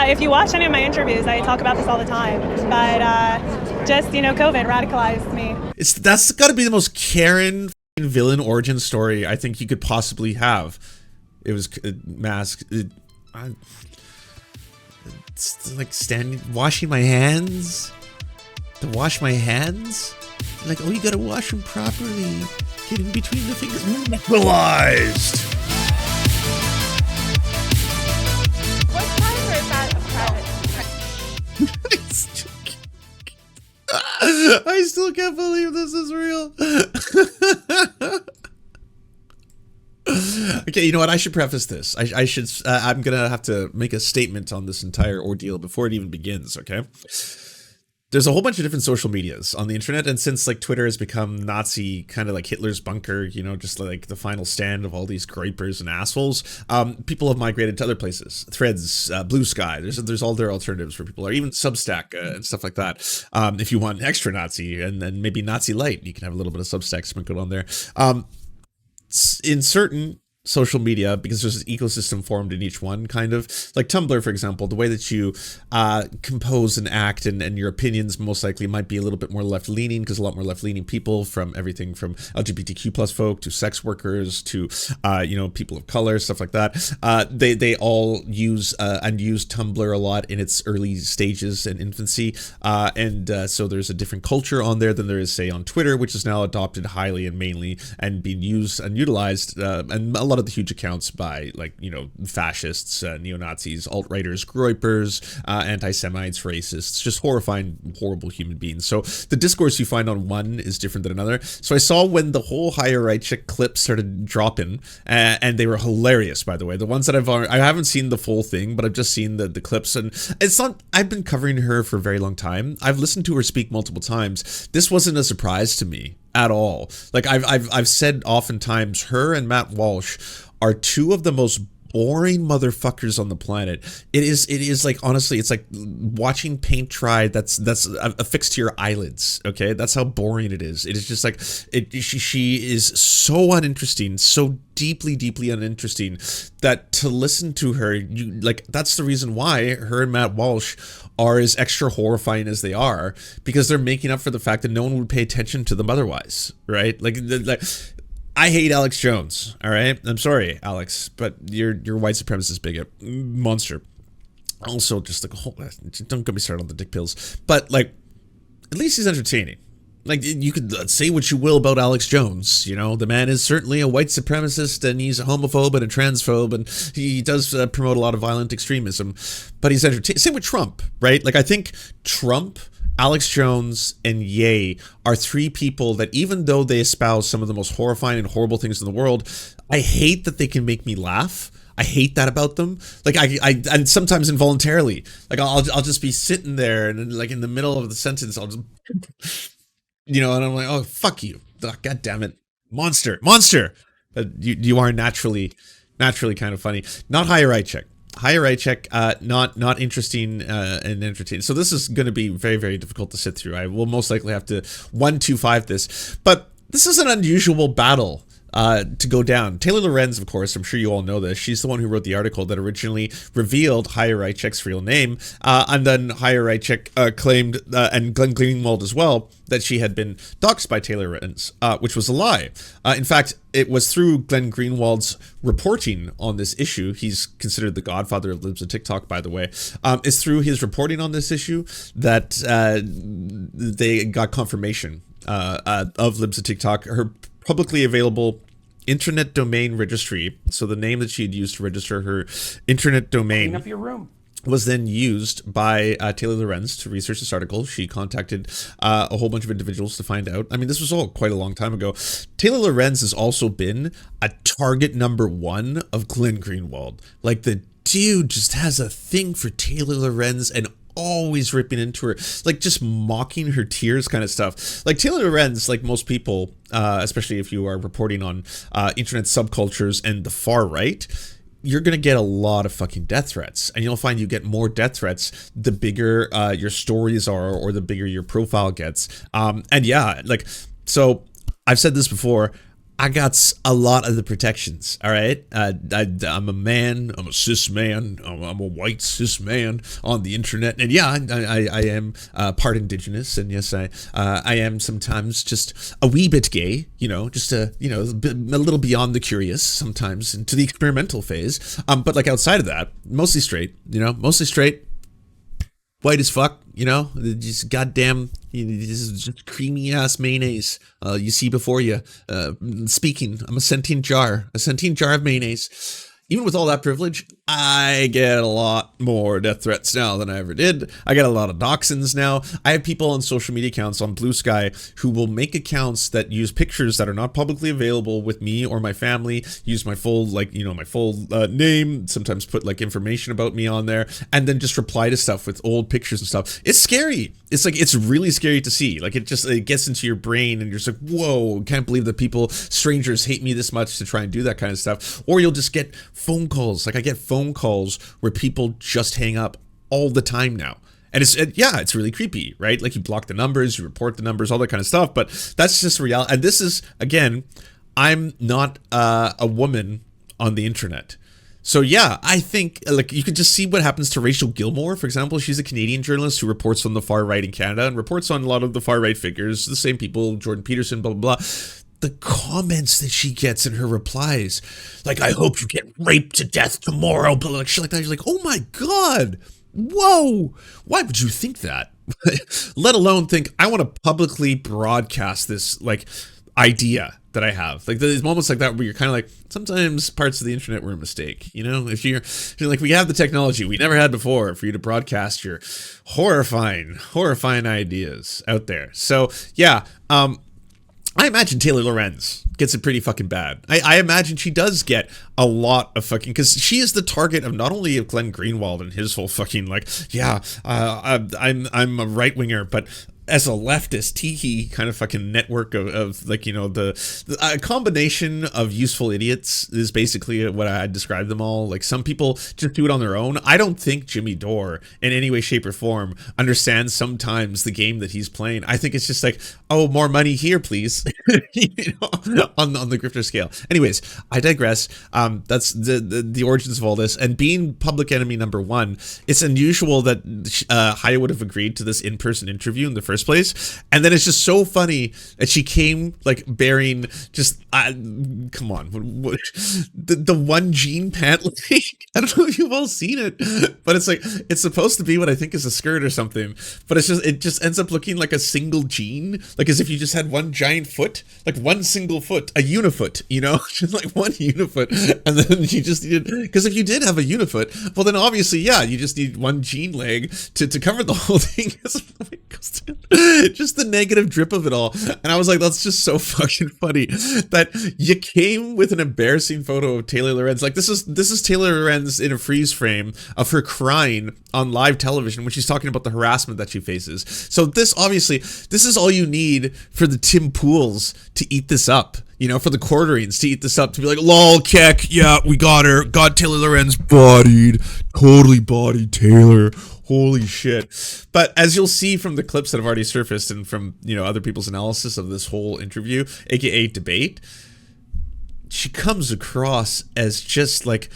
if you watch any of my interviews, I talk about this all the time. But just, COVID radicalized me. That's got to be the most Karen villain origin story I think you could possibly have. It was mask. It's like washing my hands. To wash my hands? Like, oh, you gotta wash them properly. Get in between the fingers. Medicalized! What time is that a private? I still can't believe this is real. Okay, you know what? I should preface this. I'm gonna have to make a statement on this entire ordeal before it even begins, okay? There's a whole bunch of different social medias on the internet, and since like Twitter has become Nazi, kind of like Hitler's bunker, just like the final stand of all these gripers and assholes, people have migrated to other places. Threads, Blue Sky, there's all their alternatives for people, or even Substack and stuff like that. If you want extra Nazi and then maybe Nazi light, you can have a little bit of Substack sprinkled on there. In certain social media, because there's an ecosystem formed in each one, kind of like Tumblr, for example, the way that you compose and act and your opinions most likely might be a little bit more left-leaning, because a lot more left-leaning people, from everything from LGBTQ plus folk to sex workers to people of color, stuff like that, they all use Tumblr a lot in its early stages and infancy, so there's a different culture on there than there is, say, on Twitter, which is now adopted highly and mainly and being used and utilized, and a lot of the huge accounts by fascists, neo-Nazis, alt-righters, groypers, anti-Semites, racists, just horrifying, horrible human beings. So the discourse you find on one is different than another. So I saw when the whole Chaya Raichik clips started dropping, and they were hilarious, by the way. The ones that I haven't seen the full thing, but I've just seen the clips, and it's not. I've been covering her for a very long time. I've listened to her speak multiple times. This wasn't a surprise to me at all. Like I've said oftentimes, her and Matt Walsh are two of the most boring motherfuckers on the planet. It is like, honestly, it's like watching paint dry that's affixed to your eyelids. Okay, that's how boring it is. It is just like she is so uninteresting, so deeply uninteresting, that to listen to her, that's the reason why her and Matt Walsh are as extra horrifying as they are, because they're making up for the fact that no one would pay attention to them otherwise, right? Like I hate Alex Jones, all right? I'm sorry, Alex, but you're white supremacist bigot monster. Also, just like, don't get me started on the dick pills, but like, at least he's entertaining. Like, you could say what you will about Alex Jones, the man is certainly a white supremacist, and he's a homophobe and a transphobe, and he does promote a lot of violent extremism, but he's entertaining. Same with Trump, right? Like, I think Trump, Alex Jones, and Ye are three people that, even though they espouse some of the most horrifying and horrible things in the world, I hate that they can make me laugh. I hate that about them. Like and sometimes involuntarily, like I'll just be sitting there, and then, like, in the middle of the sentence, I'll just, and I'm like, oh, fuck you. God damn it. Monster. You are naturally kind of funny. Not Chaya Raichik. Chaya Raichik, not interesting and entertaining. So this is going to be very, very difficult to sit through. I will most likely have to 1-2-5 this. But this is an unusual battle to go down. Taylor Lorenz, of course, I'm sure you all know this. She's the one who wrote the article that originally revealed Chaya Raichik's real name. And then Chaya Raichik claimed, and Glenn Greenwald as well, that she had been doxed by Taylor Lorenz, which was a lie. In fact, it was through Glenn Greenwald's reporting on this issue. He's considered the godfather of Libs and TikTok, by the way. It's through his reporting on this issue that they got confirmation of Libs and TikTok. Her publicly available internet domain registry, so the name that she had used to register her internet domain, clean up your room, was then used by Taylor Lorenz to research this article. She contacted a whole bunch of individuals to find out. I mean, this was all quite a long time ago. Taylor Lorenz has also been a target number one of Glenn Greenwald. Like, the dude just has a thing for Taylor Lorenz and always ripping into her, like just mocking her tears kind of stuff. Like, Taylor Lorenz, like most people, especially if you are reporting on internet subcultures and the far right, you're going to get a lot of fucking death threats, and you'll find you get more death threats the bigger your stories are, or the bigger your profile gets. And yeah, like, so I've said this before, I got a lot of the protections. All right, I'm a man. I'm a cis man. I'm a white cis man on the internet, and yeah, I am part indigenous, and yes, I am sometimes just a wee bit gay. Just a little beyond the curious sometimes into the experimental phase. But like outside of that, mostly straight. Mostly straight. White as fuck, just goddamn, this is just creamy ass mayonnaise you see before you. Speaking, I'm a sentient jar of mayonnaise. Even with all that privilege, I get a lot more death threats now than I ever did. I get a lot of doxings now. I have people on social media accounts on Blue Sky who will make accounts that use pictures that are not publicly available with me or my family, use my full, my full name, sometimes put like information about me on there, and then just reply to stuff with old pictures and stuff. It's scary. It's really scary to see. Like it gets into your brain and you're just like, whoa, can't believe that strangers hate me this much to try and do that kind of stuff. Or you'll just get phone calls. Like I get phone calls where people just hang up all the time now. And it's really creepy, right? Like you block the numbers, you report the numbers, all that kind of stuff. But that's just reality. And this is, again, I'm not a woman on the internet. So yeah, I think like you could just see what happens to Rachel Gilmore, for example. She's a Canadian journalist who reports on the far right in Canada and reports on a lot of the far right figures, the same people, Jordan Peterson, blah, blah, blah. The comments that she gets in her replies, like, I hope you get raped to death tomorrow, but like shit like that. You're like, oh my God, whoa, why would you think that? Let alone think, I want to publicly broadcast this like idea that I have. Like there's moments like that where you're kind of like, sometimes parts of the internet were a mistake. If you're like, we have the technology we never had before for you to broadcast your horrifying ideas out there. So yeah, I imagine Taylor Lorenz gets it pretty fucking bad. I imagine she does get a lot of fucking, because she is the target of not only of Glenn Greenwald and his whole fucking like, I'm a right winger, but as a leftist teehee kind of fucking network of like, a combination of useful idiots is basically what I describe them all. Like some people just do it on their own. I don't think Jimmy Dore in any way, shape or form understands sometimes the game that he's playing. I think it's just like, oh, more money here, please. On the grifter scale. Anyways, I digress. That's the origins of all this. And being public enemy number one, it's unusual that Chaya would have agreed to this in-person interview in the first place, and then it's just so funny that she came like bearing just come on, the one jean pant leak. I don't know if you've all seen it, but it's like it's supposed to be what I think is a skirt or something, but it just ends up looking like a single jean, like as if you just had one giant foot, like one single foot, a unifoot, just like one unifoot, and then you just needed, because if you did have a unifoot, well then obviously yeah, you just need one jean leg to cover the whole thing. Just the negative drip of it all. And I was like, that's just so fucking funny that you came with an embarrassing photo of Taylor Lorenz. Like this is Taylor Lorenz in a freeze frame of her crying on live television when she's talking about the harassment that she faces. So this is all you need for the Tim Pools to eat this up. For the quarterings to eat this up, to be like, lol, Keck, yeah, we got her. Got Taylor Lorenz bodied. Totally bodied Taylor. Holy shit. But as you'll see from the clips that have already surfaced and from, other people's analysis of this whole interview, aka debate, she comes across as just like,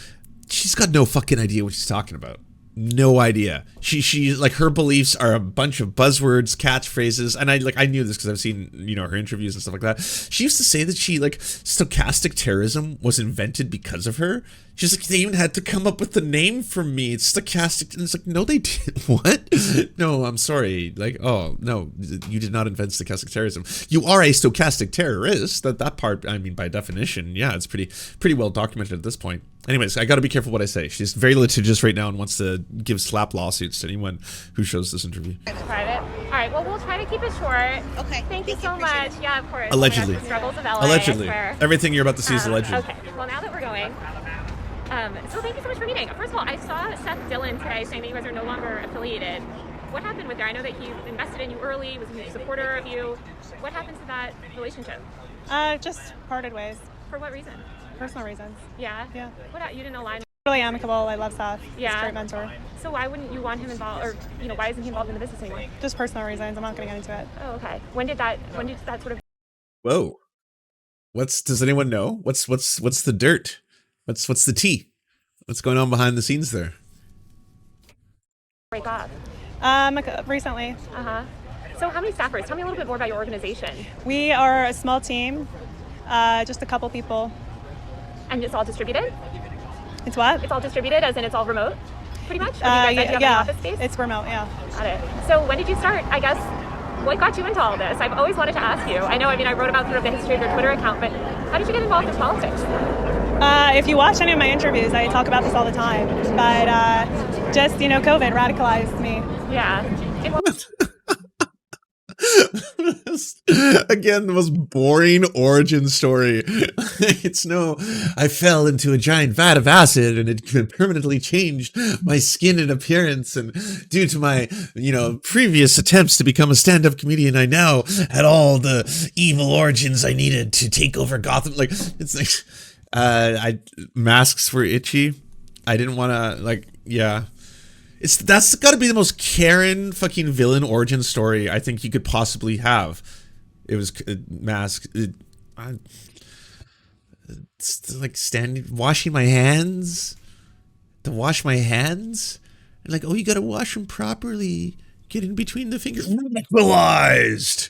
she's got no fucking idea what she's talking about. No idea. She like her beliefs are a bunch of buzzwords, catchphrases, and I knew this because I've seen her interviews and stuff like that. She used to say that she like stochastic terrorism was invented because of her. She's like, they even had to come up with the name for me. It's stochastic, and it's like, no, they didn't. What? No, I'm sorry. Like, oh no, you did not invent stochastic terrorism. You are a stochastic terrorist. That part, I mean, by definition, yeah, it's pretty well documented at this point. Anyways, I got to be careful what I say. She's very litigious right now and wants to give slap lawsuits to anyone who shows this interview. Private. All right. Well, we'll try to keep it short. Okay. Thank you so much. Yeah, of course. Allegedly. The struggles of LA. Allegedly. Everything you're about to see is alleged. Okay. Well, now that we're going. So thank you so much for meeting. First of all, I saw Seth Dillon today saying that you guys are no longer affiliated. What happened with there? I know that he invested in you early, was a huge supporter of you. What happened to that relationship? Just parted ways. For what reason? Personal reasons. Yeah? Yeah. You didn't align? Really amicable. I love Seth. Yeah. He's a great mentor. So why wouldn't you want him involved, or why isn't he involved in the business anymore? Just personal reasons. I'm not going to get into it. Oh, okay. When did that sort of Whoa. Does anyone know? What's the dirt? What's the tea? What's going on behind the scenes there? Break off. Recently. So how many staffers? Tell me a little bit more about your organization. We are a small team, just a couple people. And it's all distributed? It's what? It's all distributed, as in it's all remote, pretty much? Or do you guys have an office space? It's remote, yeah. Got it. So when did you start, I guess, what got you into all this? I've always wanted to ask you. I know, I wrote about sort of the history of your Twitter account, but how did you get involved in politics? If you watch any of my interviews, I talk about this all the time. But just, COVID radicalized me. Yeah. Again, the most boring origin story. I fell into a giant vat of acid and it permanently changed my skin and appearance. And due to my, previous attempts to become a stand-up comedian, I now had all the evil origins I needed to take over Gotham. Like, it's like, masks were itchy. I didn't want to, yeah. That's got to be the most Karen fucking villain origin story I think you could possibly have. It was mask. It's like washing my hands. To wash my hands, and like, oh, you gotta wash them properly. Get in between the fingers. Radicalized.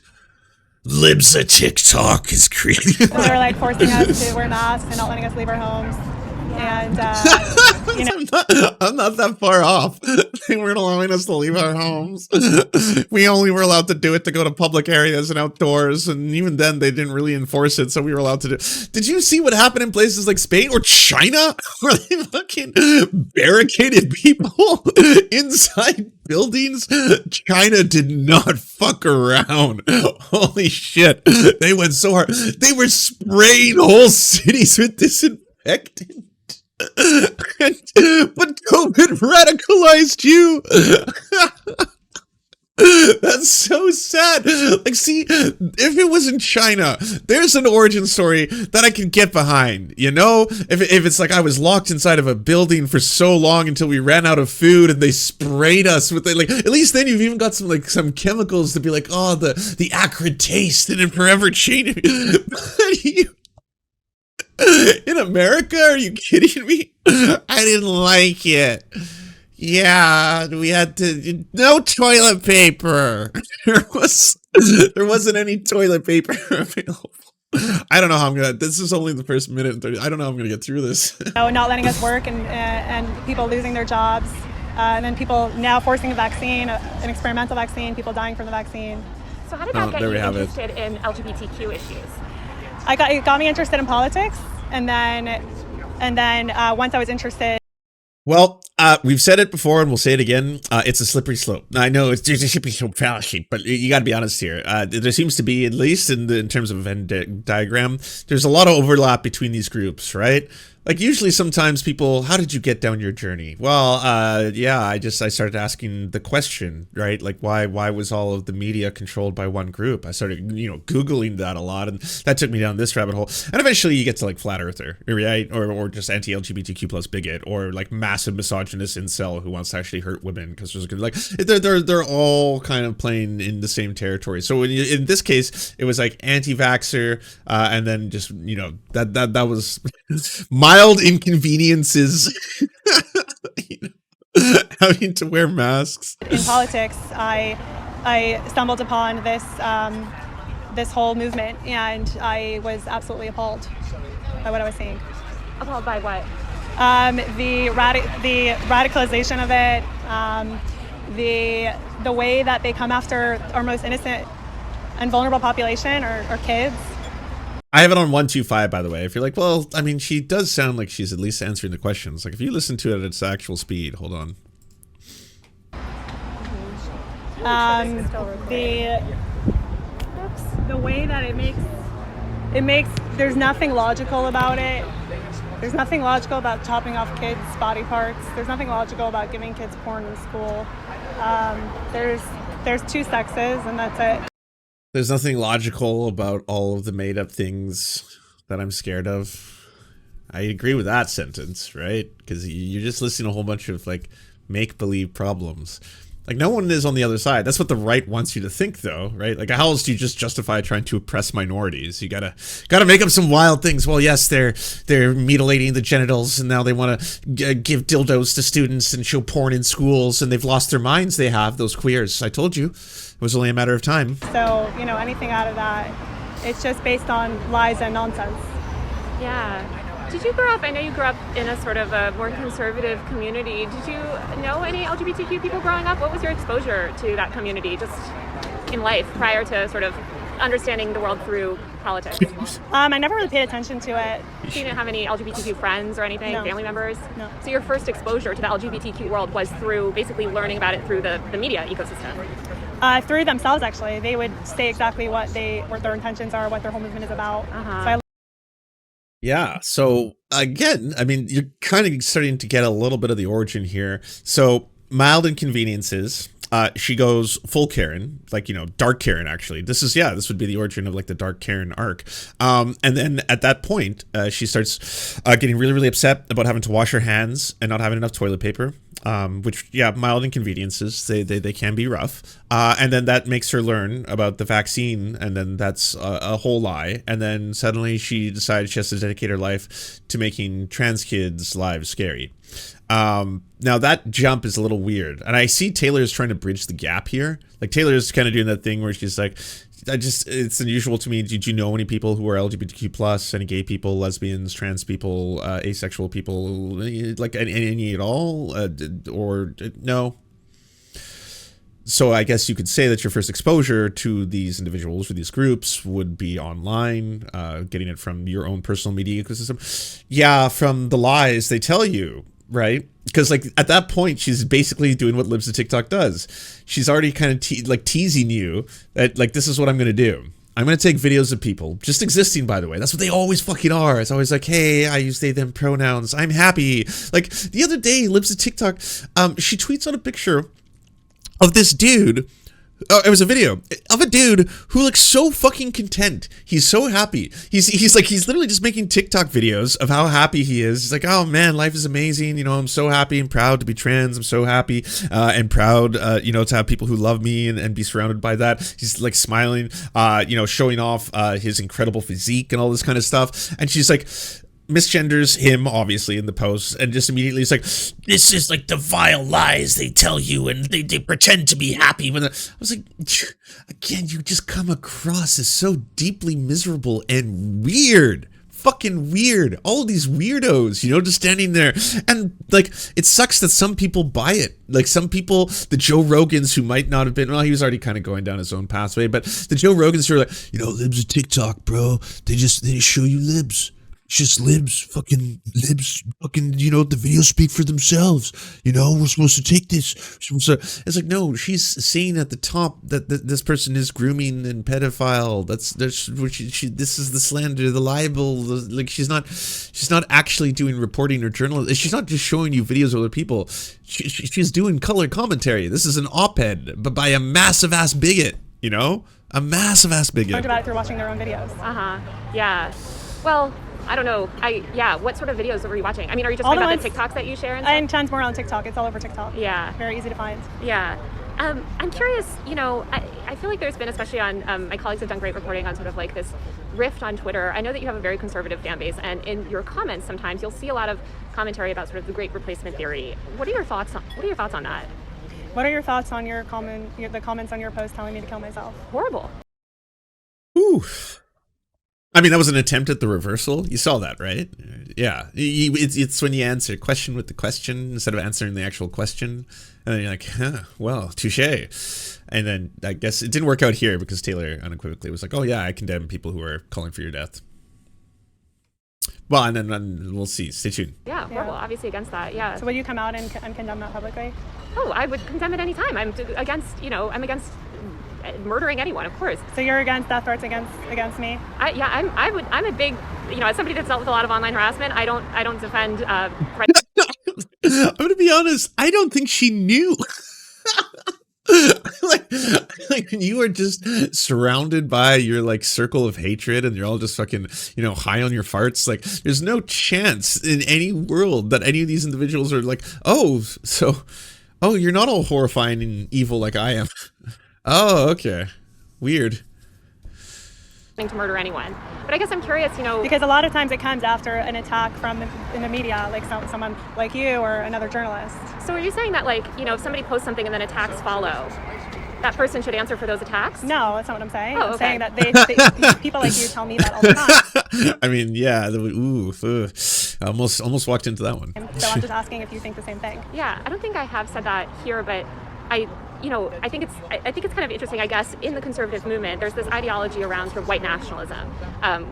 Libs a TikTok is creating. They were like forcing us to wear masks and not letting us leave our homes. And I'm not that far off. They weren't allowing us to leave our homes. We only were allowed to do it to go to public areas and outdoors, and even then they didn't really enforce it, so we were allowed to do. Did you see what happened in places like Spain or China, where they fucking barricaded people inside buildings? China did not fuck around. Holy shit, they went so hard. They were spraying whole cities with disinfectant. But COVID radicalized you. That's so sad. Like, see, if it was in China, there's an origin story that I can get behind. If it's like I was locked inside of a building for so long until we ran out of food and they sprayed us with it, like, at least then you've even got some chemicals to be like, oh, the acrid taste and it forever changed. In America? Are you kidding me? I didn't like it. Yeah, we had to. No toilet paper. There wasn't any toilet paper available. I don't know how I'm gonna. This is only the first minute and 30. I don't know how I'm gonna get through this. Not letting us work and people losing their jobs, and then people now forcing a vaccine, an experimental vaccine, people dying from the vaccine. So how did that get you interested in LGBTQ issues? It got me interested in politics, and then once I was interested. Well, we've said it before and we'll say it again. It's a slippery slope. I know there's a slippery slope fallacy, but you got to be honest here. There seems to be, at least in terms of a Venn diagram, there's a lot of overlap between these groups, right? Like, usually sometimes people, how did you get down your journey? Well, yeah, I started asking the question, right? Like, why was all of the media controlled by one group? I started, Googling that a lot, and that took me down this rabbit hole. And eventually you get to like flat earther, right? Or just anti-LGBTQ plus bigot, or like massive misogynist incel who wants to actually hurt women because there's like, they're all kind of playing in the same territory. So in this case, it was like anti-vaxxer, and then just, that was mild inconveniences. Having to wear masks. In politics, I stumbled upon this whole movement, and I was absolutely appalled by what I was seeing. Appalled by what? The radicalization of it, the way that they come after our most innocent and vulnerable population, or kids. I have it on 125, by the way. If you're like, well, I mean, she does sound like she's at least answering the questions. Like, if you listen to it at its actual speed, hold on. The way that it makes, there's nothing logical about it. There's nothing logical about chopping off kids' body parts. There's nothing logical about giving kids porn in school. There's two sexes, and that's it. There's nothing logical about all of the made up things that I'm scared of. I agree with that sentence, right? Because you're just listing a whole bunch of like make-believe problems. Like, no one is on the other side. That's what the right wants you to think, though, right? Like, how else do you just justify trying to oppress minorities? You gotta make up some wild things. Well, yes, they're mutilating the genitals, and now they want to give dildos to students and show porn in schools, and they've lost their minds. They have, those queers. I told you, it was only a matter of time. So, you know, anything out of that, it's just based on lies and nonsense. Yeah. Did you grow up, I know you grew up in a sort of a more conservative community. Did you know any LGBTQ people growing up? What was your exposure to that community just in life prior to sort of understanding the world through politics? I never really paid attention to it. So you didn't have any LGBTQ friends or anything, No. family members? No. So your first exposure to the LGBTQ world was through basically learning about it through the media ecosystem? Through themselves, actually. They would say exactly what their intentions are, what their whole movement is about. Uh-huh. So I Yeah, so again, I mean, you're kind of starting to get a little bit of the origin here. So, mild inconveniences. She goes full Karen, like, you know, dark Karen, actually. This would be the origin of, like, the dark Karen arc. And then at that point, she starts getting really, really upset about having to wash her hands and not having enough toilet paper. Which, yeah, mild inconveniences, they can be rough. And then that makes her learn about the vaccine, and then that's a whole lie. And then suddenly she decides she has to dedicate her life to making trans kids' lives scary. Now that jump is a little weird, and I see Taylor's trying to bridge the gap here. Like, Taylor's kind of doing that thing where she's like, it's unusual to me. Did you know any people who are LGBTQ plus, any gay people, lesbians, trans people, asexual people, like any at all, or no? So I guess you could say that your first exposure to these individuals or these groups would be online, getting it from your own personal media ecosystem. Yeah, from the lies they tell you, right? Because, like, at that point, she's basically doing what Libs of TikTok does. She's already kind of teasing you that, like, this is what I'm going to do. I'm going to take videos of people just existing, by the way. That's what they always fucking are. It's always like, hey, I use they, them pronouns. I'm happy. Like, the other day, Libs of TikTok, she tweets on a picture of this dude. It was a video of a dude who looks so fucking content. He's so happy. He's literally just making TikTok videos of how happy he is. He's like, oh man, life is amazing. You know, I'm so happy and proud to be trans. I'm so happy and proud, you know, to have people who love me and be surrounded by that. He's like smiling, you know, showing off his incredible physique and all this kind of stuff. And she's like, misgenders him, obviously, in the post, and just immediately it's like, this is like the vile lies they tell you, and they pretend to be happy when I was like, again, you just come across as so deeply miserable and weird. Fucking weird. All these weirdos, you know, just standing there. And, like, it sucks that some people buy it. Like, some people, the Joe Rogans who might not have been, well, he was already kind of going down his own pathway, but the Joe Rogans who are like, you know, Libs of TikTok, bro. They show you Libs. It's just Libs, fucking, you know, the videos speak for themselves. You know, we're supposed to take this. So it's like, no, she's saying at the top that this person is grooming and pedophile. That's what this is the slander, the libel. Like, she's not actually doing reporting or journalism. She's not just showing you videos of other people. She's doing color commentary. This is an op-ed, but by a massive ass bigot, you know? A massive ass bigot. learned about it through watching their own videos. Yeah. Well, I don't know. What sort of videos were you watching? I mean, are you just All talking the about the TikToks that you share and And tons more on TikTok. It's all over TikTok. Yeah. Very easy to find. Yeah. I'm curious, you know, I feel like there's been, especially on, my colleagues have done great reporting on sort of like this rift on Twitter. I know that you have a very conservative fan base, and in your comments sometimes you'll see a lot of commentary about sort of the great replacement theory. What are your thoughts on that? What are your thoughts on the comments on your post telling me to kill myself? Horrible. Ooh. I mean, that was an attempt at the reversal. You saw that, right? Yeah. It's when you answer question with the question instead of answering the actual question. And then you're like, well, touche. And then I guess it didn't work out here because Taylor unequivocally was like, oh yeah, I condemn people who are calling for your death. Well, and then we'll see. Stay tuned. Yeah, horrible. Obviously against that, yeah. So would you come out and condemn that publicly? Oh, I would condemn it any time. I'm against murdering anyone, of course. So you're against death threats against me? I'm a big, you know, as somebody that's dealt with a lot of online harassment, I don't defend I'm gonna be honest, I don't think she knew. like when you are just surrounded by your like circle of hatred and you're all just fucking, you know, high on your farts, like there's no chance in any world that any of these individuals are like, oh, so Oh, you're not all horrifying and evil like I am. Oh, okay. Weird. To murder anyone. But I guess I'm curious, because a lot of times it comes after an attack in the media, like someone like you or another journalist. So are you saying that, like, if somebody posts something and then attacks follow, that person should answer for those attacks? No, that's not what I'm saying. Oh, okay. I'm saying that people like you tell me that all the time. I mean, yeah. I almost walked into that one. So I'm just asking if you think the same thing. Yeah, I don't think I have said that here, but I think it's kind of interesting, I guess, in the conservative movement, there's this ideology around sort of white nationalism,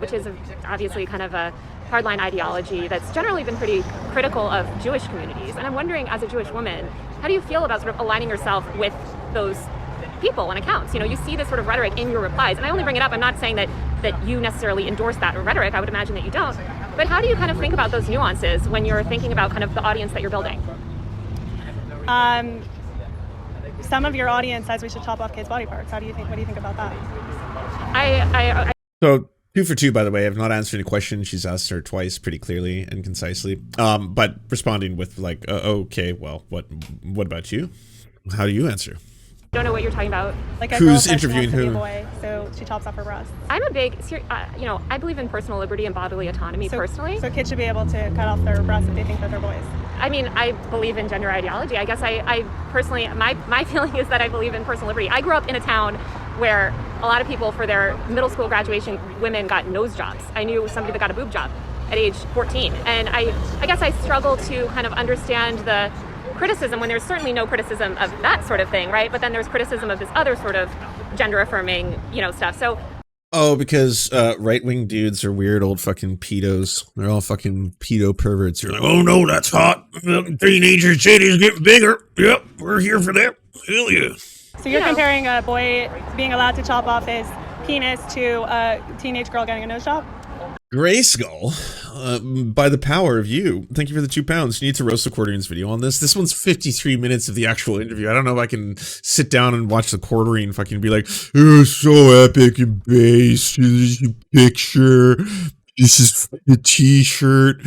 which is obviously kind of a hardline ideology that's generally been pretty critical of Jewish communities. And I'm wondering, as a Jewish woman, how do you feel about sort of aligning yourself with those people and accounts? You see this sort of rhetoric in your replies, and I only bring it up, I'm not saying that you necessarily endorse that rhetoric, I would imagine that you don't, but how do you kind of think about those nuances when you're thinking about kind of the audience that you're building? Some of your audience says we should chop off kids' body parts. What do you think about that? So 2 for 2, by the way. I've not answered any question. She's asked her twice pretty clearly and concisely. But responding with like, okay, well, what about you? How do you answer? I don't know what you're talking about. Like a who's girl interviewing says she who? wants to be a boy, so she chops off her breasts. I'm a big, I believe in personal liberty and bodily autonomy personally. So kids should be able to cut off their breasts if they think that they're boys. I mean, I believe in gender ideology. I guess I personally, my feeling is that I believe in personal liberty. I grew up in a town where a lot of people, for their middle school graduation, women got nose jobs. I knew somebody that got a boob job at age 14. And I guess I struggle to kind of understand the criticism when there's certainly no criticism of that sort of thing, right? But then there's criticism of this other sort of gender affirming, stuff. So. Oh, because right-wing dudes are weird old fucking pedos. They're all fucking pedo perverts. You're like, oh no, that's hot. Teenagers' titties getting bigger. Yep, we're here for that. Hell yeah. So you're comparing a boy being allowed to chop off his penis to a teenage girl getting a nose job? Grayskull, by the power of you, thank you for the £2. You need to roast the Quarterines video on this. This one's 53 minutes of the actual interview. I don't know if I can sit down and watch the Quarterine fucking be like, oh, so epic and based. This is a picture. This is a t-shirt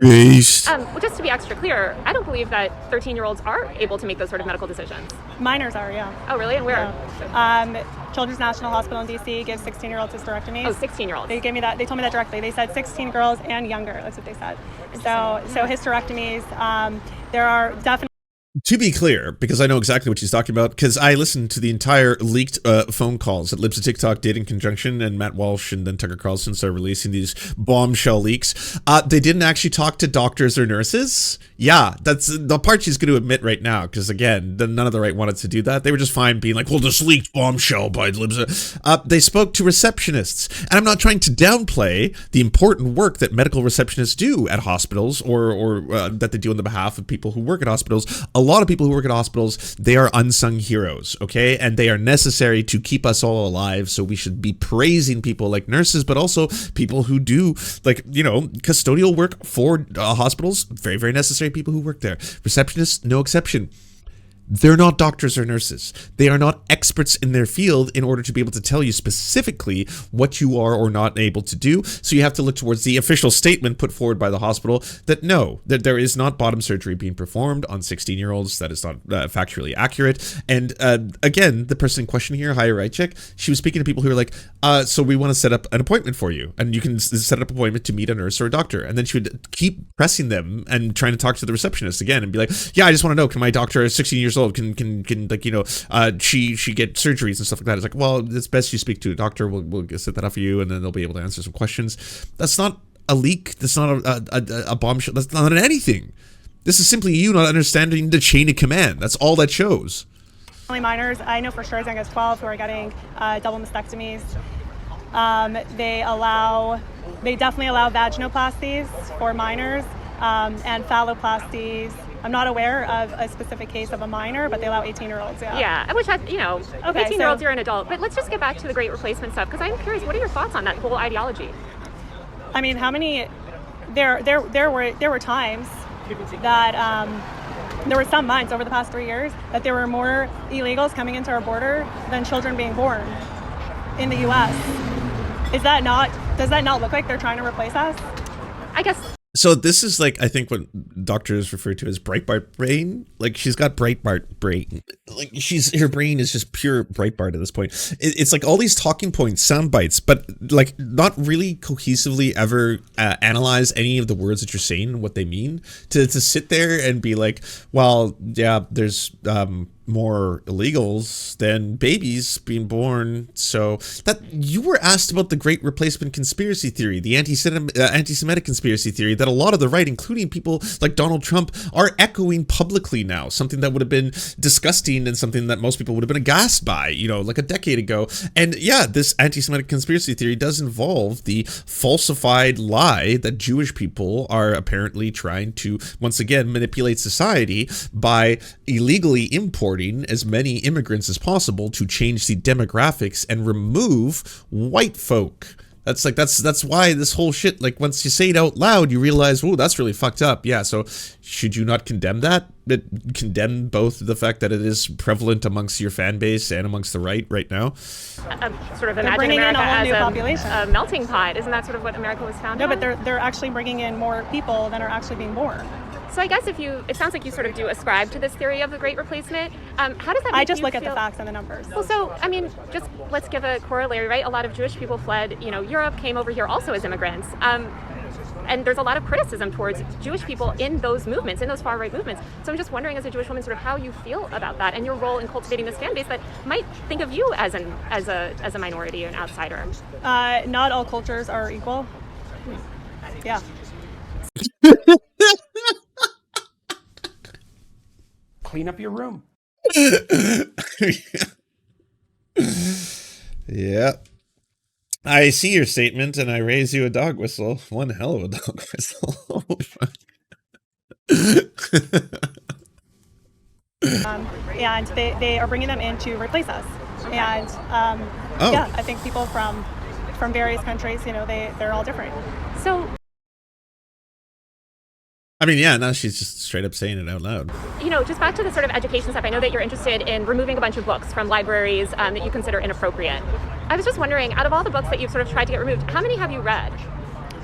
based. Well, just to be extra clear, I don't believe that 13-year-olds are able to make those sort of medical decisions. Minors are, yeah. Oh, really? And where? Yeah. Children's National Hospital in DC gives 16-year-olds hysterectomies. Oh, 16-year-olds. They gave me that. They told me that directly. They said 16 girls and younger. That's what they said. So hysterectomies. There are definitely. To be clear, because I know exactly what she's talking about, because I listened to the entire leaked phone calls that Libs of TikTok did in conjunction, and Matt Walsh and then Tucker Carlson started releasing these bombshell leaks. They didn't actually talk to doctors or nurses. Yeah, that's the part she's going to admit right now, because again, none of the right wanted to do that. They were just fine being like, well, this leaked bombshell by Libs. They spoke to receptionists, and I'm not trying to downplay the important work that medical receptionists do at hospitals or that they do on the behalf of people who work at hospitals. A lot of people who work at hospitals, they are unsung heroes, okay? And they are necessary to keep us all alive, so we should be praising people like nurses, but also people who do, like, custodial work for hospitals. Very, very necessary people who work there. Receptionists, no exception. They're not doctors or nurses. They are not experts in their field in order to be able to tell you specifically what you are or not able to do. So you have to look towards the official statement put forward by the hospital that no, that there is not bottom surgery being performed on 16-year-olds. That is not factually accurate. And again, the person in question here, Chaya Raichik, she was speaking to people who were like, so we want to set up an appointment for you. And you can set up an appointment to meet a nurse or a doctor. And then she would keep pressing them and trying to talk to the receptionist again and be like, yeah, I just want to know, can my doctor is 16 years old, can like, she get surgeries and stuff like that. It's like, well, it's best you speak to a doctor. We'll set that up for you, and then they'll be able to answer some questions. That's not a leak. That's not a bombshell. That's not anything. This is simply you not understanding the chain of command. That's all that shows. Only minors, I know for sure as young as 12 who are getting double mastectomies. They definitely allow vaginoplasties for minors and phalloplasties. I'm not aware of a specific case of a minor, but they allow 18-year-olds. Yeah, which 18-year-olds, you're an adult. But let's just get back to the great replacement stuff, because I'm curious, what are your thoughts on that whole ideology? I mean, how many? There were times that there were some months over the past 3 years that there were more illegals coming into our border than children being born in the U.S. Does that not look like they're trying to replace us? I guess. So this is like, I think what doctors refer to as Breitbart brain. Like she's got Breitbart brain. Like her brain is just pure Breitbart at this point. It's like all these talking points, sound bites, but like not really cohesively ever analyze any of the words that you're saying and what they mean. To sit there and be like, well, yeah, there's more illegals than babies being born. So that you were asked about the Great Replacement conspiracy theory, the anti-Semitic conspiracy theory that a lot of the right, including people like Donald Trump, are echoing publicly now. Something that would have been disgusting and something that most people would have been aghast by, you know, like a decade ago. And yeah, this anti-Semitic conspiracy theory does involve the falsified lie that Jewish people are apparently trying to, once again, manipulate society by illegally importing as many immigrants as possible to change the demographics and remove white folk. That's why this whole shit, like once you say it out loud, you realize, oh, that's really fucked up. Yeah, so should you not condemn that? Condemn both the fact that it is prevalent amongst your fan base and amongst the right now? Sort of imagine America as a melting pot. Isn't that sort of what America was founded on? No, but they're actually bringing in more people than are actually being born. So I guess it sounds like you sort of do ascribe to this theory of the Great Replacement. How does that make I just you look at feel? the facts and the numbers. Well, so, I mean, just let's give a corollary, right? A lot of Jewish people fled, Europe, came over here also as immigrants. And there's a lot of criticism towards Jewish people in those movements, in those far-right movements. So I'm just wondering, as a Jewish woman, sort of how you feel about that and your role in cultivating this fan base that might think of you as a minority or an outsider. Not all cultures are equal. Yeah. Clean up your room. Yeah. I see your statement and I raise you a dog whistle. One hell of a dog whistle. Holy fuck. And they are bringing them in to replace us. And yeah, I think people from various countries, they're all different. So, I mean, yeah, now she's just straight up saying it out loud. Just back to the sort of education stuff, I know that you're interested in removing a bunch of books from libraries that you consider inappropriate. I was just wondering, out of all the books that you've sort of tried to get removed, how many have you read?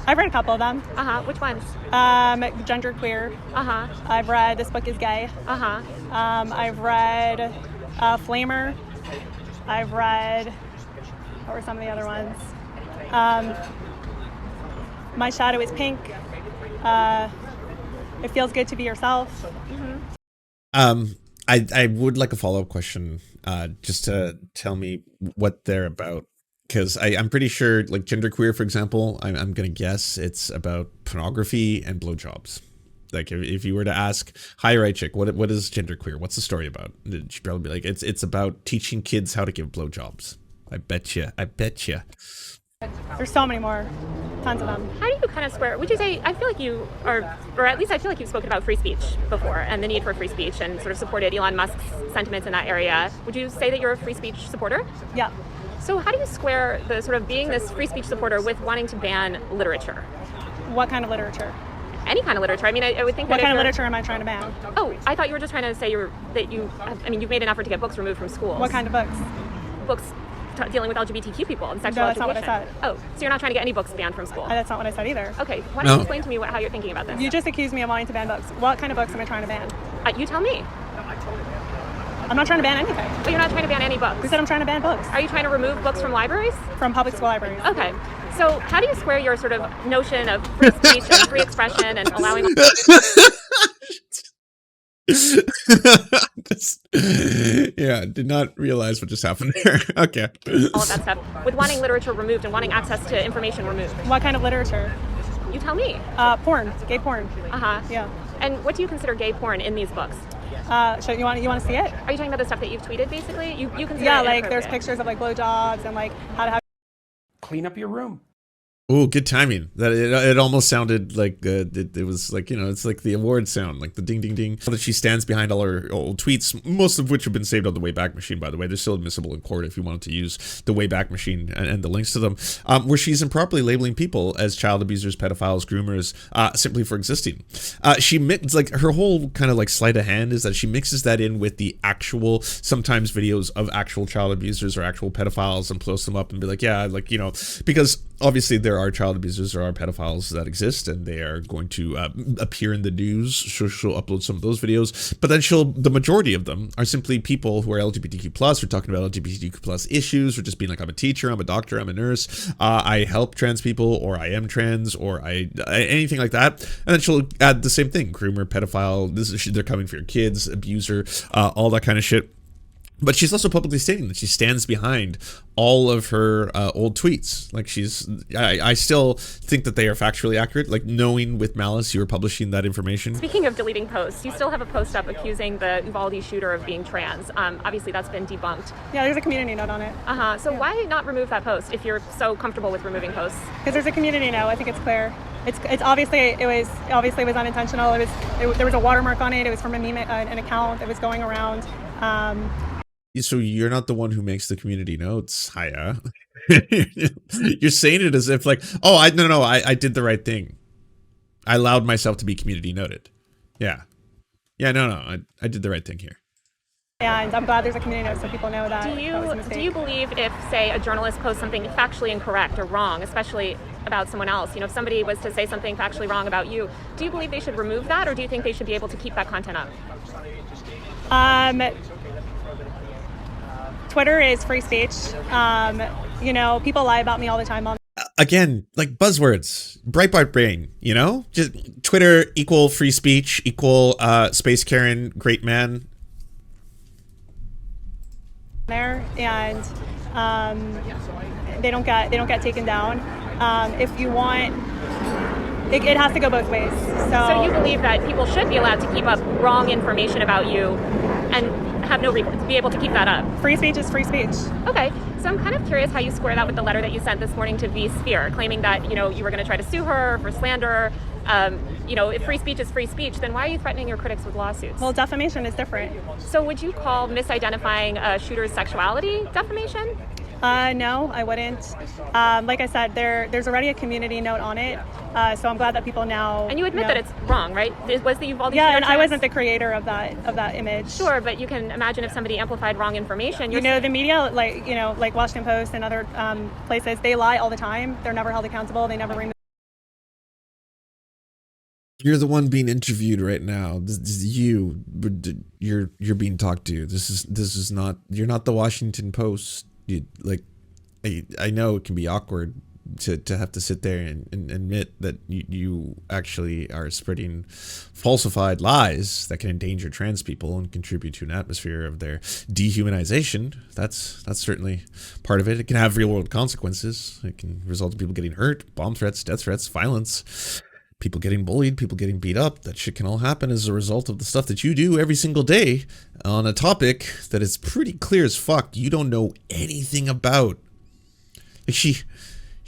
I've read a couple of them. Which ones? Genderqueer. I've read This Book is Gay. I've read Flamer. I've read, what were some of the other ones? My Shadow is Pink. It Feels Good to Be Yourself. I would like a follow-up question, just to tell me what they're about, because I'm pretty sure, like genderqueer, for example, I'm gonna guess it's about pornography and blowjobs. Like if you were to ask Chaya Raichik, what is genderqueer? What's the story about? She'd probably be like, it's about teaching kids how to give blowjobs. I bet you. There's so many more. Tons of them. How do you kind of square, would you say, I feel like you are, or at least I feel like you've spoken about free speech before and the need for free speech and sort of supported Elon Musk's sentiments in that area. Would you say that you're a free speech supporter? Yeah. So how do you square the sort of being this free speech supporter with wanting to ban literature? What kind of literature? Any kind of literature. I mean, I would think that what kind of literature am I trying to ban? Oh, I thought you were just trying to say you've made an effort to get books removed from schools. What kind of books? Books dealing with LGBTQ people and sexual No, that's education. not what I said. Oh, so you're not trying to get any books banned from school? That's not what I said either. Okay, why don't you explain to me how you're thinking about this? You just accused me of wanting to ban books. What kind of books am I trying to ban? You tell me. I'm not trying to ban anything. But you're not trying to ban any books. Who said I'm trying to ban books? Are you trying to remove books from libraries? From public school libraries. Okay. So how do you square your sort of notion of free speech and free expression and allowing... Yeah, did not realize what just happened there. Okay. all of that stuff, with wanting literature removed and wanting access to information removed? What kind of literature? You tell me. Porn. Gay porn. Yeah. And what do you consider gay porn in these books? So you want to see it? Are you talking about the stuff that you've tweeted, basically? You consider yeah, it like there's pictures of like blowjobs and like how to have... Clean up your room. Oh, good timing. That it almost sounded like it was like, it's like the award sound, like the ding ding ding. That she stands behind all her old tweets, most of which have been saved on the Wayback Machine, by the way. They're still admissible in court if you wanted to use the Wayback Machine and the links to them, where she's improperly labeling people as child abusers, pedophiles, groomers, simply for existing. It's like her whole kind of like sleight of hand is that she mixes that in with the actual, sometimes videos of actual child abusers or actual pedophiles and posts them up and be like, yeah, like, because obviously there are child abusers, there are pedophiles that exist, and they are going to appear in the news. She'll upload some of those videos, but then the majority of them are simply people who are LGBTQ plus, who are talking about LGBTQ plus issues, or just being like, I'm a teacher, I'm a doctor, I'm a nurse, I help trans people, or I am trans, or anything like that. And then she'll add the same thing: groomer, pedophile, they're coming for your kids, abuser, all that kind of shit. But she's also publicly stating that she stands behind all of her old tweets. Like I still think that they are factually accurate. Like, knowing with malice you were publishing that information. Speaking of deleting posts, you still have a post up accusing the Uvalde shooter of being trans. Obviously that's been debunked. Yeah, there's a community note on it. So why not remove that post if you're so comfortable with removing posts? Because there's a community note. I think it's clear. It's obviously it was unintentional. There was a watermark on it. It was from a meme, an account that was going around. So you're not the one who makes the community notes, Chaya. You're saying it as if like, oh, I did the right thing. I allowed myself to be community noted. Yeah, no, I did the right thing here. And I'm glad there's a community note so people know that. Do you believe if, say, a journalist posts something factually incorrect or wrong, especially about someone else, if somebody was to say something factually wrong about you, do you believe they should remove that, or do you think they should be able to keep that content up? Twitter is free speech. People lie about me all the time. Again, like buzzwords, Breitbart brain, just Twitter equal free speech equal space Karen, great man. There, and they don't get taken down. If you want, it has to go both ways. So you believe that people should be allowed to keep up wrong information about you and have no be able to keep that up? Free speech is free speech. Okay, so I'm kind of curious how you square that with the letter that you sent this morning to V Sphere, claiming that you were going to try to sue her for slander. If free speech is free speech, then why are you threatening your critics with lawsuits? Well, defamation is different. So would you call misidentifying a shooter's sexuality defamation? No, I wouldn't. Like I said, there's already a community note on it, so I'm glad that people now. And you admit that it's wrong, right? Was the Uvalde shooter and I wasn't the creator of that image. Sure, but you can imagine if somebody amplified wrong information. The media, like Washington Post and other places, they lie all the time. They're never held accountable. They never remove. You're the one being interviewed right now. This is you're being talked to. This is not. You're not the Washington Post. I know it can be awkward to have to sit there and admit that you actually are spreading falsified lies that can endanger trans people and contribute to an atmosphere of their dehumanization. That's certainly part of it. It can have real world consequences. It can result in people getting hurt, bomb threats, death threats, violence, people getting bullied, people getting beat up. That shit can all happen as a result of the stuff that you do every single day on a topic that is pretty clear as fuck you don't know anything about. Like she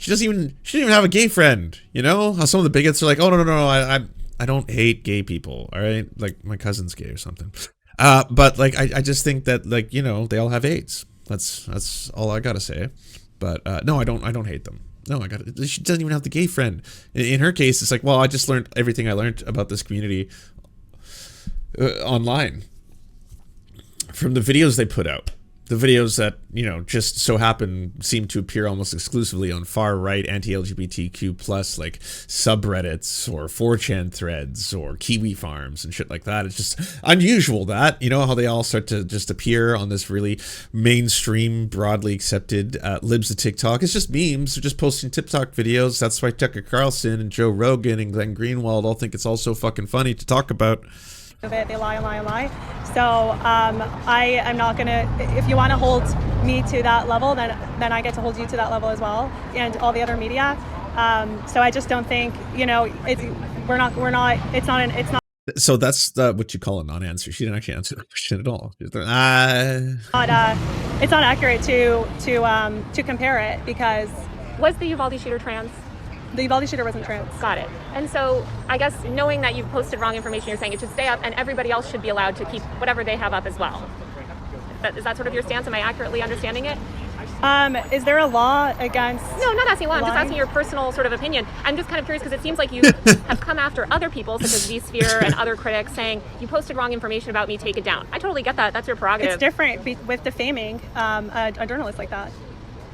doesn't even have a gay friend, How some of the bigots are like, oh no, I don't hate gay people, all right? Like my cousin's gay or something. But like I just think that they all have AIDS. That's all I gotta say. But no, I don't hate them. No, she doesn't even have the gay friend. In her case, it's like, well, I just learned everything I learned about this community online from the videos they put out. The videos that, just so happen seem to appear almost exclusively on far-right anti-LGBTQ plus, like, subreddits or 4chan threads or Kiwi farms and shit like that. It's just unusual that, how they all start to just appear on this really mainstream, broadly accepted Libs of TikTok. It's just memes. They're just posting TikTok videos. That's why Tucker Carlson and Joe Rogan and Glenn Greenwald all think it's all so fucking funny to talk about. Of it, they lie and lie and lie. So I am not gonna. If you want to hold me to that level, then I get to hold you to that level as well, and all the other media. So I just don't think it's not. So that's what you call a non-answer. She didn't actually answer the question at all. It's not accurate to compare it because was the Uvalde shooter trans? The Uvalde shooter wasn't trans. Got it. And so I guess knowing that you've posted wrong information, you're saying it should stay up and everybody else should be allowed to keep whatever they have up as well. Is that sort of your stance? Am I accurately understanding it? Is there a law against... No, I'm not asking law. I'm just asking your personal sort of opinion. I'm just kind of curious because it seems like you have come after other people, such as vSphere and other critics, saying you posted wrong information about me, take it down. I totally get that. That's your prerogative. It's different with defaming a journalist like that.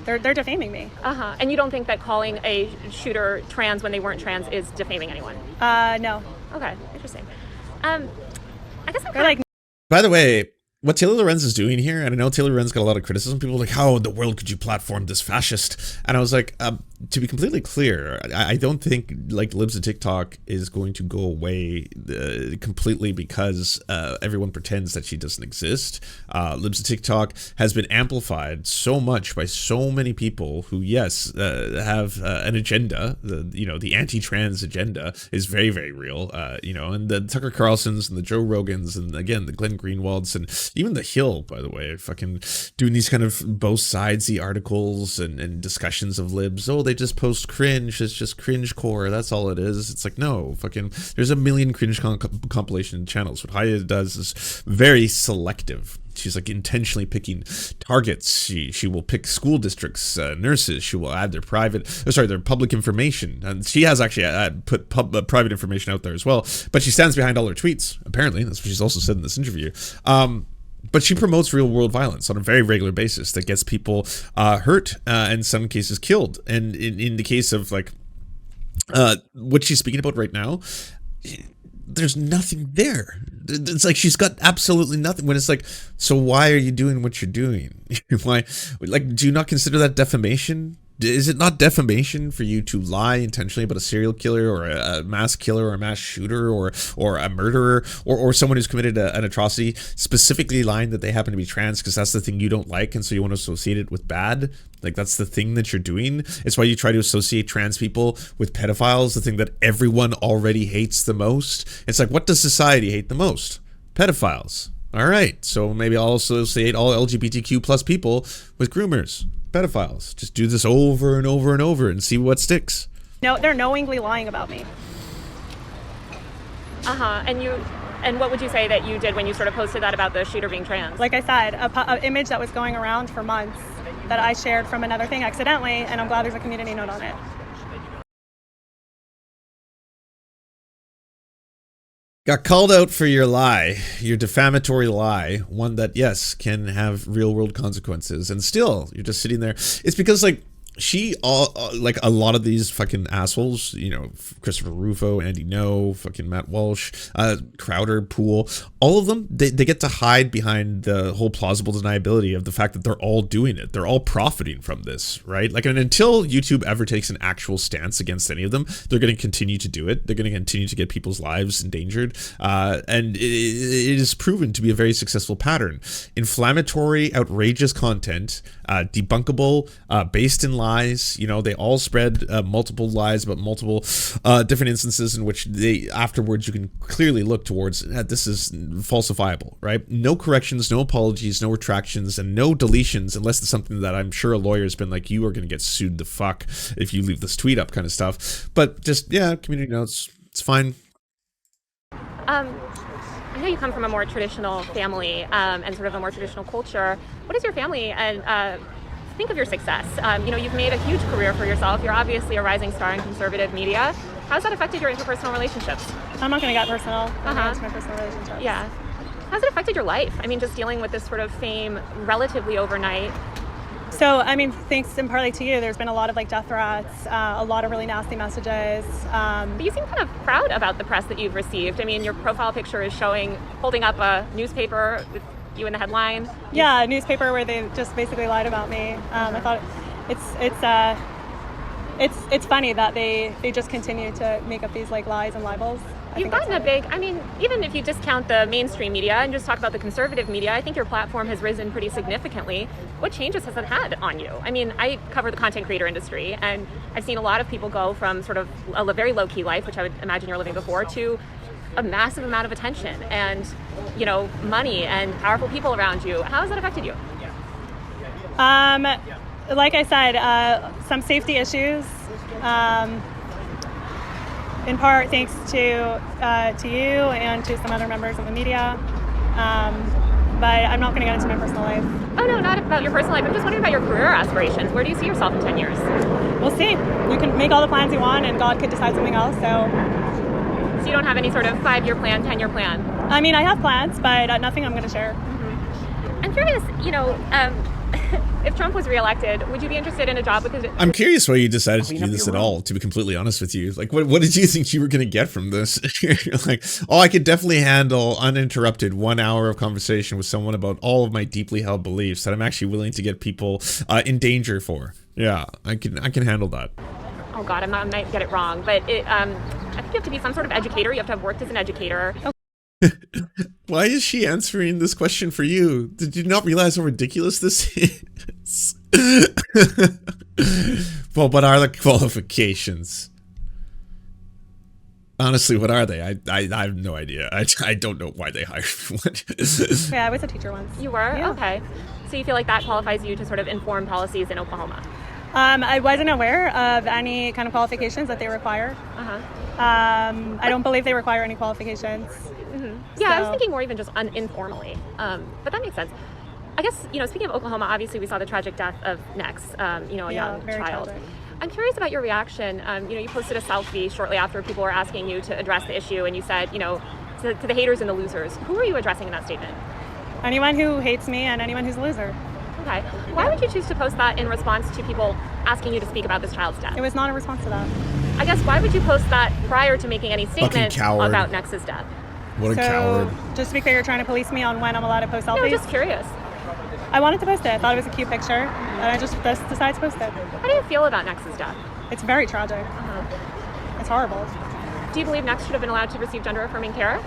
they're defaming me. And you don't think that calling a shooter trans when they weren't trans is defaming anyone? No. Okay, interesting. I guess I'm They're like, By the way, what Taylor Lorenz is doing here, and I know Taylor Lorenz got a lot of criticism. People were like, how in the world could you platform this fascist? And I was like, to be completely clear, I don't think like Libs of TikTok is going to go away completely because everyone pretends that she doesn't exist. Libs of TikTok has been amplified so much by so many people who, yes, have an agenda. The anti-trans agenda is very, very real. And the Tucker Carlsons and the Joe Rogans and again the Glenn Greenwalds and even the Hill, by the way, fucking doing these kind of both sidesy articles and discussions of libs. Oh, they just post cringe. It's just cringe core. That's all it is. It's like, no, fucking, there's a million cringe compilation channels. What Chaya does is very selective. She's like intentionally picking targets. She will pick school districts, nurses. She will add their public information. And she has actually put private information out there as well. But she stands behind all her tweets. Apparently, that's what she's also said in this interview. But she promotes real world violence on a very regular basis that gets people hurt, and in some cases killed. And in the case of like what she's speaking about right now, there's nothing there. It's like she's got absolutely nothing. When it's like, so why are you doing what you're doing? Why, like, do you not consider that defamation? Is it not defamation for you to lie intentionally about a serial killer or a mass killer or a mass shooter or a murderer or someone who's committed an atrocity, specifically lying that they happen to be trans because that's the thing you don't like and so you want to associate it with bad? Like, that's the thing that you're doing. It's why you try to associate trans people with pedophiles, the thing that everyone already hates the most. It's like, what does society hate the most? Pedophiles. All right, so maybe I'll associate all LGBTQ plus people with groomers. Pedophiles. Just do this over and over and over and see what sticks. no, they're knowingly lying about me. And what would you say that you did when you sort of posted that about the shooter being trans? Like I said, a image that was going around for months that I shared from another thing accidentally, and I'm glad there's a community note on it. Got called out for your lie, your defamatory lie, one that, yes, can have real world consequences. And still, you're just sitting there. It's because, like, like a lot of these fucking assholes, Christopher Rufo, Andy No, fucking Matt Walsh, Crowder, Poole, all of them, they get to hide behind the whole plausible deniability of the fact that they're all doing it. They're all profiting from this, right? Like, and until YouTube ever takes an actual stance against any of them, they're going to continue to do it. They're going to continue to get people's lives endangered. And it is proven to be a very successful pattern. Inflammatory, outrageous content, debunkable, based in lies. They all spread multiple lies about multiple different instances in which afterwards you can clearly look towards this is falsifiable, right? No corrections, no apologies, no retractions, and no deletions unless it's something that I'm sure a lawyer's been like, you are going to get sued the fuck if you leave this tweet up kind of stuff. But just, community notes, it's fine. I know you come from a more traditional family and sort of a more traditional culture. What is your family and think of your success? You've made a huge career for yourself. You're obviously a rising star in conservative media. How's that affected your interpersonal relationships? I'm not going to get personal. It's my personal relationships. Yeah. How's it affected your life? I mean, just dealing with this sort of fame relatively overnight. So, I mean, thanks in partly to you, there's been a lot of death threats, a lot of really nasty messages. But you seem kind of proud about the press that you've received. I mean, your profile picture is holding up a newspaper with you in the headline. Yeah, a newspaper where they just basically lied about me. I thought it's funny that they just continue to make up these lies and libels. You've gotten even if you discount the mainstream media and just talk about the conservative media, I think your platform has risen pretty significantly. What changes has it had on you? I mean, I cover the content creator industry, and I've seen a lot of people go from sort of a very low-key life, which I would imagine you're living before, to a massive amount of attention and, money and powerful people around you. How has that affected you? Like I said, some safety issues. In part thanks to you and to some other members of the media. But I'm not going to get into my personal life. Oh, no, not about your personal life. I'm just wondering about your career aspirations. Where do you see yourself in 10 years? We'll see. You can make all the plans you want, and God could decide something else. So you don't have any sort of 5-year plan, 10-year plan? I mean, I have plans, but nothing I'm going to share. Mm-hmm. I'm curious, if Trump was reelected, would you be interested in a job with his... I'm curious why you decided to Clean do up this your at room. all, to be completely honest with you. Like, what did you think you were going to get from this? You're like, oh, I could definitely handle uninterrupted 1 hour of conversation with someone about all of my deeply held beliefs that I'm actually willing to get people in danger for. Yeah, I can handle that. Oh God, I might get it wrong, but I think you have to be some sort of educator. You have to have worked as an educator. Why is she answering this question for you? Did you not realize how ridiculous this is? Well, what are the qualifications? Honestly, what are they? I have no idea. I don't know why they hired one. Yeah, I was a teacher once. You were? Yeah. Okay. So you feel like that qualifies you to sort of inform policies in Oklahoma? I wasn't aware of any kind of qualifications that they require. I don't believe they require any qualifications. Yeah, I was So- thinking more even just informally, but that makes sense. I guess, speaking of Oklahoma, obviously we saw the tragic death of Nex, a Yeah, young very child. tragic. I'm curious about your reaction. You posted a selfie shortly after people were asking you to address the issue, and you said, to the haters and the losers. Who are you addressing in that statement? Anyone who hates me and anyone who's a loser. Okay. Why would you choose to post that in response to people asking you to speak about this child's death? It was not a response to that. I guess, why would you post that prior to making any statement coward. about Nex's death? What a So, coward. just to be clear, you're trying to police me on when I'm allowed to post No, selfies? just curious. I wanted to post it. I thought it was a cute picture, and I just decided to post it. How do you feel about Nex's death? It's very tragic. It's horrible. Do you believe Nex should have been allowed to receive gender-affirming care?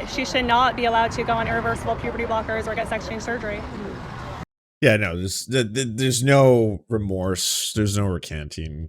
She should not be allowed to go on irreversible puberty blockers or get sex change surgery. Yeah, no, there's no remorse. There's no recanting,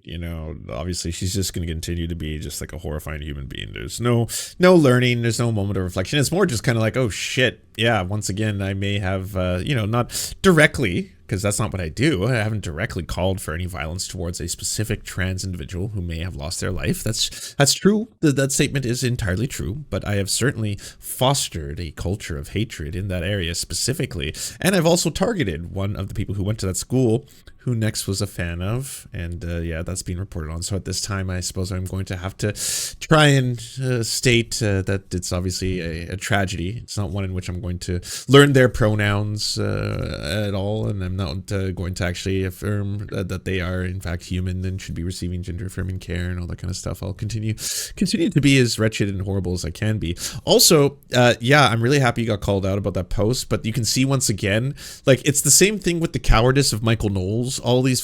obviously she's just going to continue to be just like a horrifying human being. There's no learning. There's no moment of reflection. It's more just kind of like, oh shit. Yeah. Once again, I may have, not directly, because that's not what I do. I haven't directly called for any violence towards a specific trans individual who may have lost their life. That's true. That statement is entirely true, but I have certainly fostered a culture of hatred in that area specifically. And I've also targeted one of the people who went to that school who Nex was a fan of. And yeah, that's being reported on. So at this time, I suppose I'm going to have to try and state that it's obviously a tragedy. It's not one in which I'm going to learn their pronouns at all. And I'm not going to actually affirm that they are in fact human and should be receiving gender affirming care and all that kind of stuff. I'll continue to be as wretched and horrible as I can be. Also, yeah, I'm really happy you got called out about that post, but you can see once again, like, it's the same thing with the cowardice of Michael Knowles. All these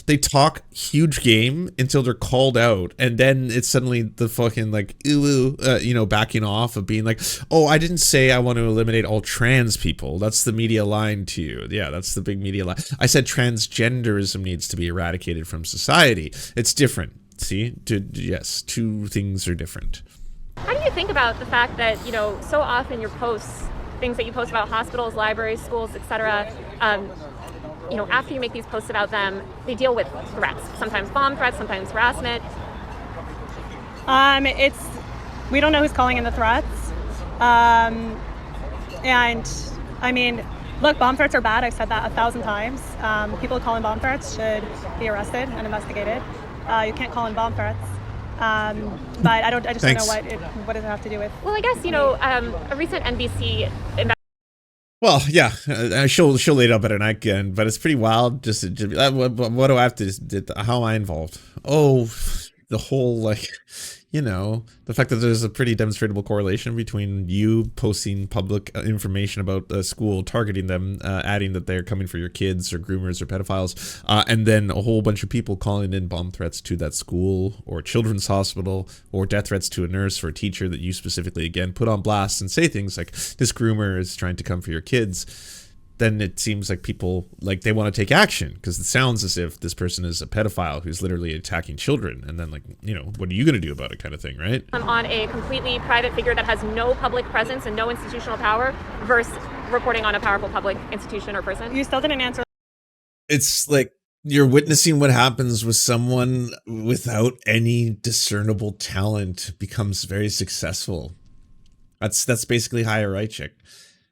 they talk huge game until they're called out, and then it's suddenly the fucking like backing off of being like, oh, I didn't say I want to eliminate all trans people. That's the media lying to you. Yeah, that's the big media lie. I said transgenderism needs to be eradicated from society. It's different. See, yes, two things are different. How do you think about the fact that, so often your posts, things that you post about hospitals, libraries, schools, etc., after you make these posts about them, they deal with threats, sometimes bomb threats, sometimes harassment. We don't know who's calling in the threats. And I mean, look, bomb threats are bad. I've said that 1,000 times. People calling bomb threats should be arrested and investigated. You can't call in bomb threats. But I just Thanks. don't know what does it have to do with. Well, I guess, a recent NBC Well, yeah, she'll lay it out better than I can, but it's pretty wild. Just what do I have to? How am I involved? Oh, the whole the fact that there's a pretty demonstrable correlation between you posting public information about a school, targeting them, adding that they're coming for your kids or groomers or pedophiles, and then a whole bunch of people calling in bomb threats to that school or children's hospital or death threats to a nurse or a teacher that you specifically, again, put on blast and say things like, this groomer is trying to come for your kids. Then it seems like people, they want to take action because it sounds as if this person is a pedophile who's literally attacking children. And then, what are you going to do about it kind of thing, right? on a completely private figure that has no public presence and no institutional power versus reporting on a powerful public institution or person. You still didn't answer. It's like you're witnessing what happens with someone without any discernible talent becomes very successful. That's basically Chaya Raichik.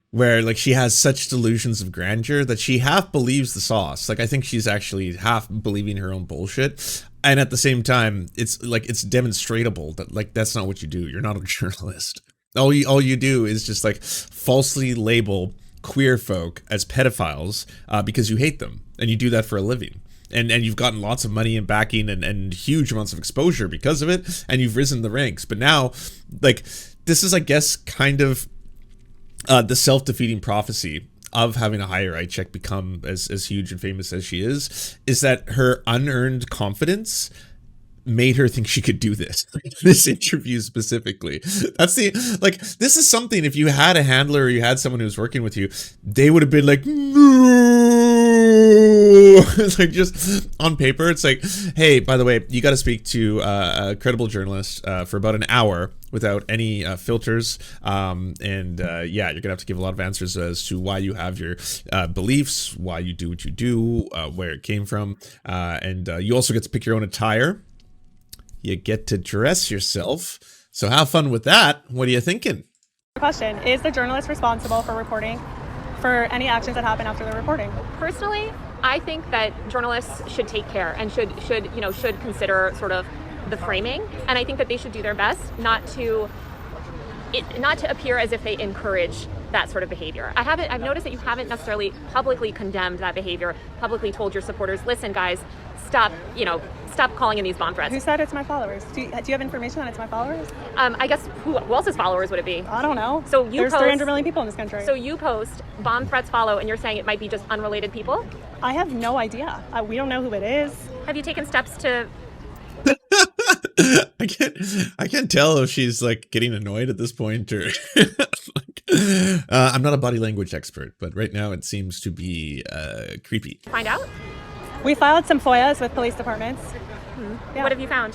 Where she has such delusions of grandeur that she half believes the sauce. I think she's actually half believing her own bullshit. And at the same time, it's demonstrable that that's not what you do. You're not a journalist. All you do is just falsely label queer folk as pedophiles because you hate them, and you do that for a living. And you've gotten lots of money and backing and huge amounts of exposure because of it, and you've risen the ranks. But now, like, this is, I guess, kind of the self-defeating prophecy of having a Chaya Raichik become as huge and famous as she is that her unearned confidence made her think she could do this interview specifically. That's this is something, if you had a handler or you had someone who was working with you, they would have been like, no. It's like, just on paper, it's like, hey, by the way, you got to speak to a credible journalist for about an hour without any filters, and yeah, you're gonna have to give a lot of answers as to why you have your beliefs, why you do what you do, where it came from, and you also get to pick your own attire. You get to dress yourself. So have fun with that. What are you thinking? Question: is the journalist responsible for reporting for any actions that happen after the reporting? Personally, I think that journalists should take care and should consider sort of the framing, and I think that they should do their best not to appear as if they encourage that sort of behavior. I've noticed that you haven't necessarily publicly condemned that behavior, publicly told your supporters, listen guys, stop calling in these bomb threats. Who said it's my followers? Do you have information that it's my followers? I guess who else's followers would it be? I don't know. So there's 300 million people in this country. So you post bomb threats follow, and you're saying it might be just unrelated people? I have no idea. We don't know who it is. Have you taken steps to? I can't tell if she's like getting annoyed at this point or I'm not a body language expert, but right now it seems to be creepy. Find out? We filed some FOIAs with police departments. Yeah. What have you found?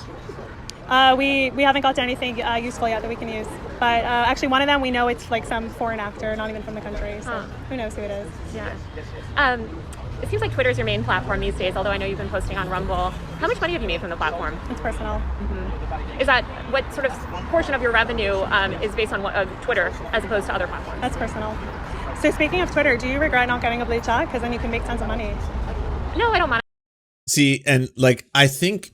We haven't got to anything useful yet that we can use. But actually one of them, we know it's like some foreign actor, not even from the country. So who knows who it is. Yeah. It seems like Twitter's your main platform these days, although I know you've been posting on Rumble. How much money have you made from the platform? It's personal. Is that what sort of portion of your revenue is based on Twitter as opposed to other platforms? That's personal. So speaking of Twitter, do you regret not getting a blue check? Because then you can make tons of money. No, I don't mind. See, and like, I think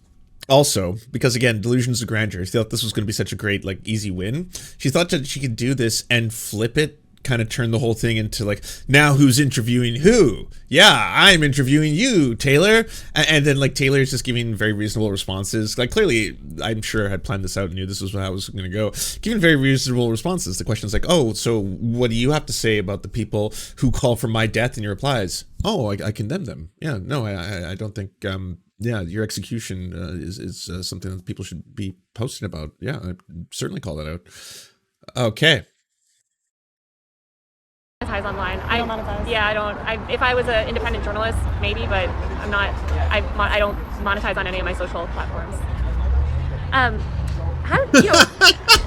also, because again, delusions of grandeur, she thought this was going to be such a great, like, easy win. She thought that she could do this and flip it, kind of turn the whole thing into like, now who's interviewing who? Yeah, I'm interviewing you, Taylor. And then like Taylor's just giving very reasonable responses. Like clearly, I'm sure had planned this out and knew this was how it was going to go. Giving very reasonable responses. The question is like, oh, so what do you have to say about the people who call for my death? And your replies, oh, I condemn them. Yeah, no, I don't think, yeah, your execution is something that people should be posting about. Yeah, I certainly call that out. Okay. Monetize online. I don't monetize. Yeah, I don't. If I was an independent journalist, maybe, but I'm not. I don't monetize on any of my social platforms.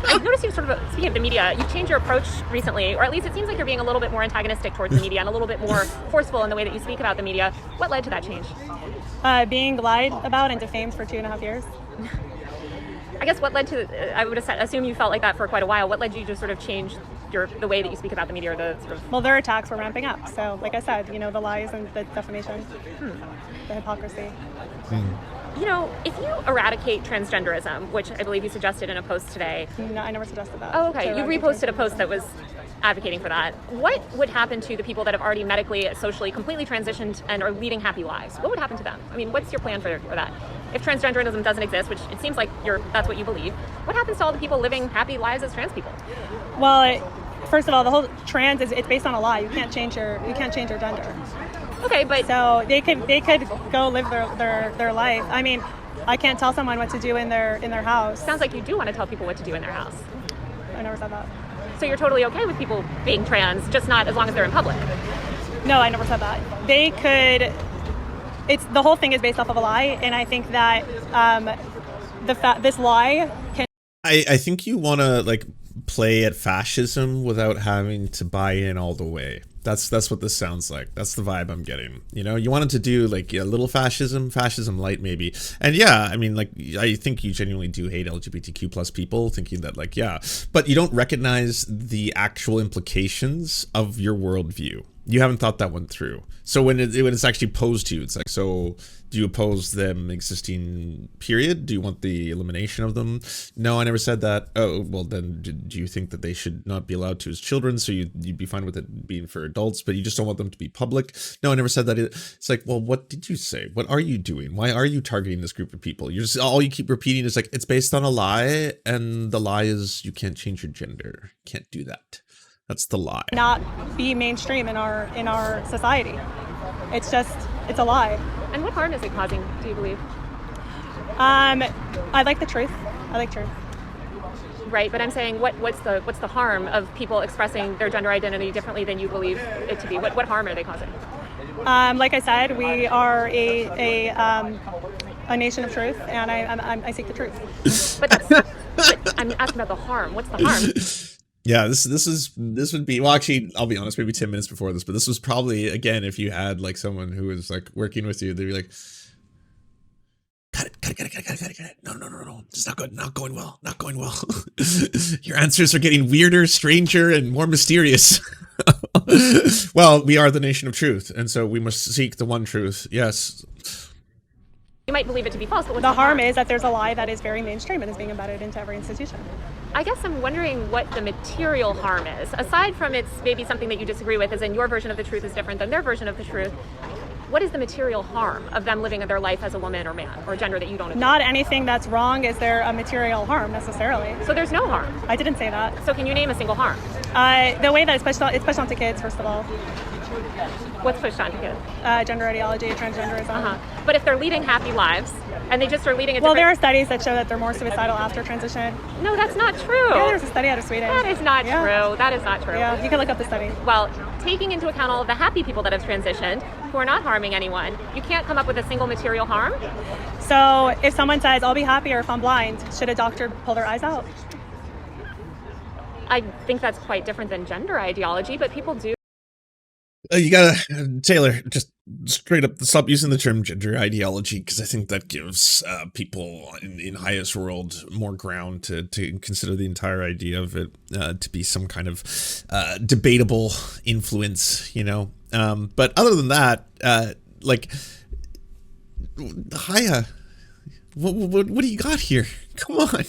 I've noticed you sort of, speaking of the media, you've changed your approach recently, or at least it seems like you're being a little bit more antagonistic towards the media and a little bit more forceful in the way that you speak about the media. What led to that change? Being lied about and defamed for 2.5 years. I guess what led to, I would assume you felt like that for quite a while. What led you to sort of change the way that you speak about the media, or the sort of... Well, their attacks were ramping up. So, like I said, the lies and the defamation, the hypocrisy. If you eradicate transgenderism, which I believe you suggested in a post today... No, I never suggested that. Oh, okay. You reposted a post that was advocating for that. What would happen to the people that have already medically, socially, completely transitioned and are leading happy lives? What would happen to them? I mean, what's your plan for that? If transgenderism doesn't exist, which it seems like that's what you believe, what happens to all the people living happy lives as trans people? Well, first of all, the whole trans it's based on a lie. You can't change your gender. Okay, but so they could go live their life. I mean, I can't tell someone what to do in their house. Sounds like you do want to tell people what to do in their house. I never said that. So you're totally okay with people being trans, just not as long as they're in public? No, I never said that. They could. The whole thing is based off of a lie, and I think that this lie can. I think you want to like play at fascism without having to buy in all the way. That's what this sounds like. That's the vibe I'm getting. You wanted to do like a little fascism light maybe. And yeah, I mean, like, I think you genuinely do hate LGBTQ plus people, thinking that like, yeah, but you don't recognize the actual implications of your worldview. You haven't thought that one through. So when it's actually posed to you, it's like, so do you oppose them existing, period? Do you want the elimination of them? No, I never said that. Oh, well, then do you think that they should not be allowed to as children? So you'd be fine with it being for adults, but you just don't want them to be public? No, I never said that either. It's like, well, what did you say? What are you doing? Why are you targeting this group of people? You're just, all you keep repeating is like, it's based on a lie, and the lie is you can't change your gender. Can't do that. That's the lie. Not be mainstream in our society. It's a lie. And what harm is it causing, do you believe? I like the truth. I like truth. Right, but I'm saying what's the harm of people expressing their gender identity differently than you believe it to be? What harm are they causing? Like I said, we are a nation of truth, and I seek the truth. But I'm asking about the harm. What's the harm? Yeah, this would be, well, actually, I'll be honest, maybe 10 minutes before this, but this was probably, again, if you had like someone who was like working with you, they'd be like, cut it. No. It's not going well. Your answers are getting weirder, stranger, and more mysterious. Well, we are the nation of truth, and so we must seek the one truth. Yes. You might believe it to be false, but what's The harm is that there's a lie that is very mainstream and is being embedded into every institution. I guess I'm wondering what the material harm is. Aside from it's maybe something that you disagree with, as in your version of the truth is different than their version of the truth. What is the material harm of them living their life as a woman or man or gender that you don't agree? Not anything that's wrong is there a material harm necessarily. So there's no harm. I didn't say that. So can you name a single harm? The way that it's pushed onto kids, first of all. What's pushed onto kids? Gender ideology, transgenderism. But if they're leading happy lives and they just are leading a Well, different... there are studies that show that they're more suicidal after transition. No, that's not true. Yeah, there's a study out of Sweden. That is not true. That is not true. Yeah, you can look up the study. Well, taking into account all of the happy people that have transitioned, who are not harming anyone, you can't come up with a single material harm? So if someone says, I'll be happier if I'm blind, should a doctor pull their eyes out? I think that's quite different than gender ideology, but people do. You gotta, Taylor, just straight up stop using the term gender ideology, because I think that gives people in highest world more ground to consider the entire idea of it to be some kind of debatable influence, you know. But other than that, like, Chaya, what do you got here? Come on.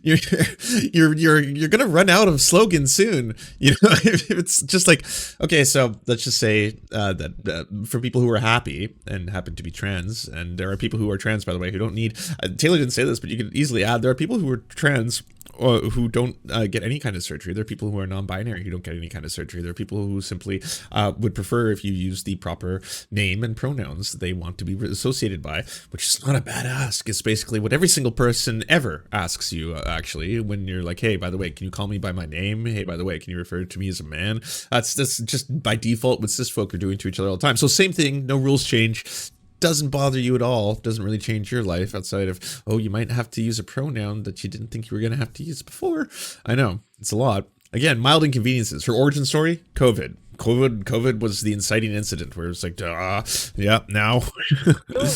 You're gonna run out of slogans soon, you know. If it's just like, okay, so let's just say that for people who are happy and happen to be trans, and there are people who are trans, by the way, who don't need Taylor didn't say this, but you could easily add, there are people who are trans who don't get any kind of surgery. There are people who are non-binary who don't get any kind of surgery. There are people who simply would prefer if you use the proper name and pronouns that they want to be associated by, which is not a bad ask. It's basically what every single person ever asks you, actually, when you're like, hey, by the way, can you call me by my name? Hey, by the way, can you refer to me as a man? That's just by default what cis folk are doing to each other all the time. So same thing, no rules change. Doesn't bother you at all, doesn't really change your life outside of, oh, you might have to use a pronoun that you didn't think you were going to have to use before. I know, it's a lot. Again, mild inconveniences. Her origin story, COVID was the inciting incident where it's like, yeah, now.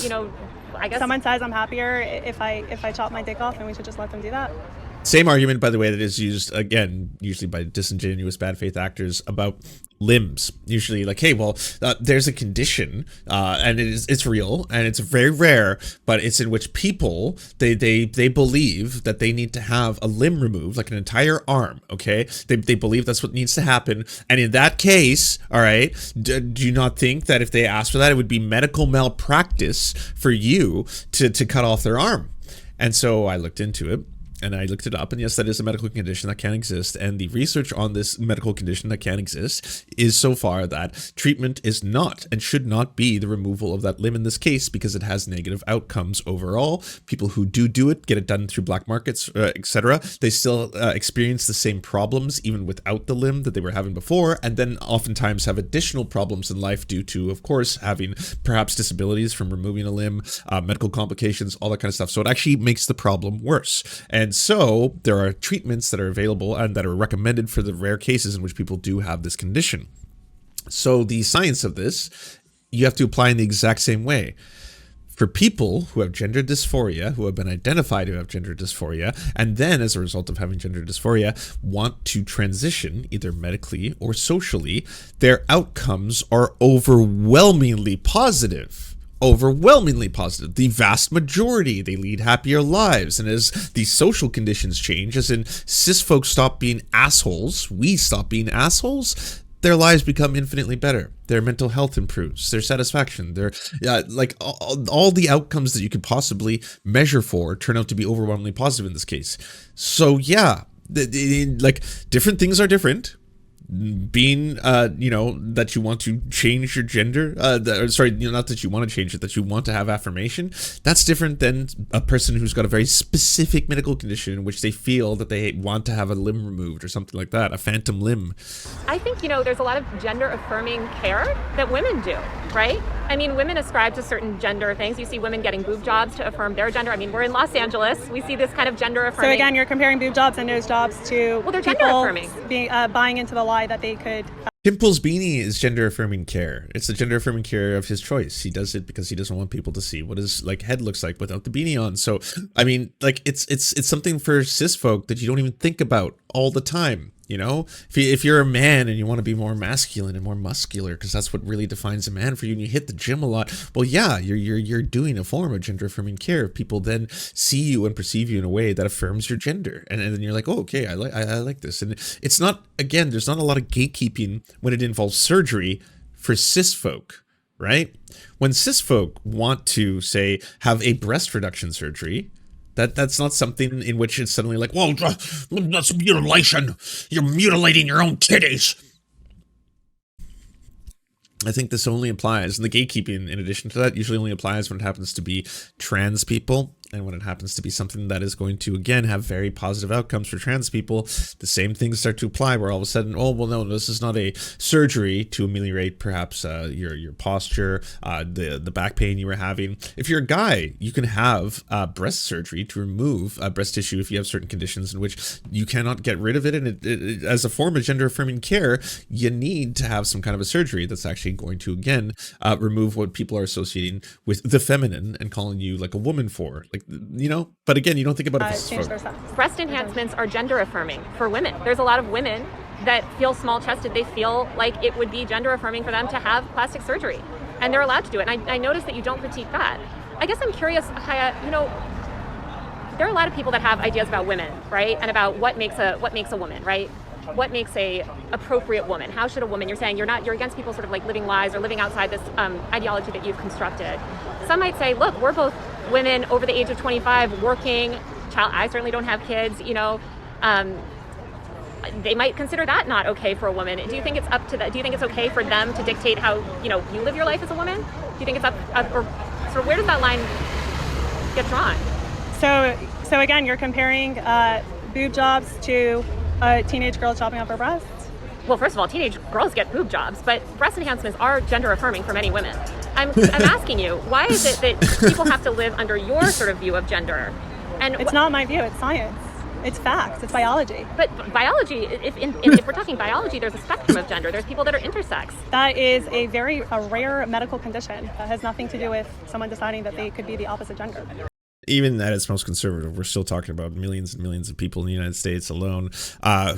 You know, I guess Someone says I'm happier if I chop my dick off, and we should just let them do that. Same argument, by the way, that is used, again, usually by disingenuous bad faith actors about limbs. Usually like, hey, well, there's a condition, and it's real, and it's very rare, but it's in which people, they believe that they need to have a limb removed, like an entire arm, okay? They believe that's what needs to happen, and in that case, all right, do you not think that if they asked for that, it would be medical malpractice for you to cut off their arm? And so I looked into it. And I looked it up, and yes, that is a medical condition that can exist, and the research on this medical condition that can exist is so far that treatment is not and should not be the removal of that limb in this case, because it has negative outcomes overall. People who do it, get it done through black markets, etc., they still experience the same problems even without the limb that they were having before, and then oftentimes have additional problems in life due to, of course, having perhaps disabilities from removing a limb, medical complications, all that kind of stuff. So it actually makes the problem worse. And so there are treatments that are available and that are recommended for the rare cases in which people do have this condition. So the science of this, you have to apply in the exact same way. for people who have gender dysphoria, who have been identified who have gender dysphoria, and then as a result of having gender dysphoria, want to transition either medically or socially, their outcomes are overwhelmingly positive. Overwhelmingly positive. The vast majority, they lead happier lives. And as these social conditions change, as in cis folks stop being assholes, we stop being assholes, their lives become infinitely better. Their mental health improves, their satisfaction, their like all the outcomes that you could possibly measure for turn out to be overwhelmingly positive in this case. So yeah, like different things are different. Being you know, that you want to change your gender, sorry, you know, not that you want to change it, that you want to have affirmation, that's different than a person who's got a very specific medical condition in which they feel that they want to have a limb removed or something like that, a phantom limb. I think, you know, there's a lot of gender affirming care that women do, right? I mean, women ascribe to certain gender things. You see women getting boob jobs to affirm their gender. I mean, we're in Los Angeles. We see this kind of gender affirming. So again, you're comparing boob jobs and nose jobs to they're people gender affirming. Being, buying into the lie that they could. Pimple's beanie is gender affirming care. It's the gender affirming care of his choice. He does it because he doesn't want people to see what his like head looks like without the beanie on. So I mean, like it's something for cis folk that you don't even think about all the time. You know, if you're a man and you want to be more masculine and more muscular, because that's what really defines a man for you, and you hit the gym a lot, well, yeah, you're doing a form of gender affirming care. People then see you and perceive you in a way that affirms your gender, and then you're like, oh, okay, I like this. And it's not, again, there's not a lot of gatekeeping when it involves surgery for cis folk, right? When cis folk want to, say, have a breast reduction surgery, that's not something in which it's suddenly like, whoa, that's mutilation. You're mutilating your own titties. I think this only applies, and the gatekeeping in addition to that usually only applies when it happens to be trans people, and when it happens to be something that is going to, again, have very positive outcomes for trans people. The same things start to apply, where all of a sudden, oh, well, no, this is not a surgery to ameliorate perhaps your posture, the back pain you were having. If you're a guy, you can have breast surgery to remove breast tissue if you have certain conditions in which you cannot get rid of it, and it as a form of gender affirming care, you need to have some kind of a surgery that's actually going to, again, remove what people are associating with the feminine and calling you like a woman for. Like, you know, but again, you don't think about it. Breast enhancements are gender affirming for women. There's a lot of women that feel small chested. They feel like it would be gender affirming for them to have plastic surgery, and they're allowed to do it. And I noticed that you don't critique that. I guess I'm curious, Chaya, you know, there are a lot of people that have ideas about women, right? And about what makes a woman, right? What makes a appropriate woman? How should a woman? You're saying you're against people sort of like living lies or living outside this ideology that you've constructed. Some might say, look, we're both women over the age of 25 working. I certainly don't have kids, you know. They might consider that not okay for a woman. Do you think it's up to that? Do you think it's okay for them to dictate how, you know, you live your life as a woman? Do you think it's up or sort of where does that line get drawn? So again, you're comparing boob jobs to a teenage girl chopping off her breasts? Well, first of all, teenage girls get boob jobs, but breast enhancements are gender affirming for many women. I'm asking you, why is it that people have to live under your sort of view of gender? And it's not my view, it's science. It's facts, it's biology. But biology, if we're talking biology, there's a spectrum of gender. There's people that are intersex. That is a rare medical condition that has nothing to do with someone deciding that they could be the opposite gender. Even at its most conservative, we're still talking about millions and millions of people in the United States alone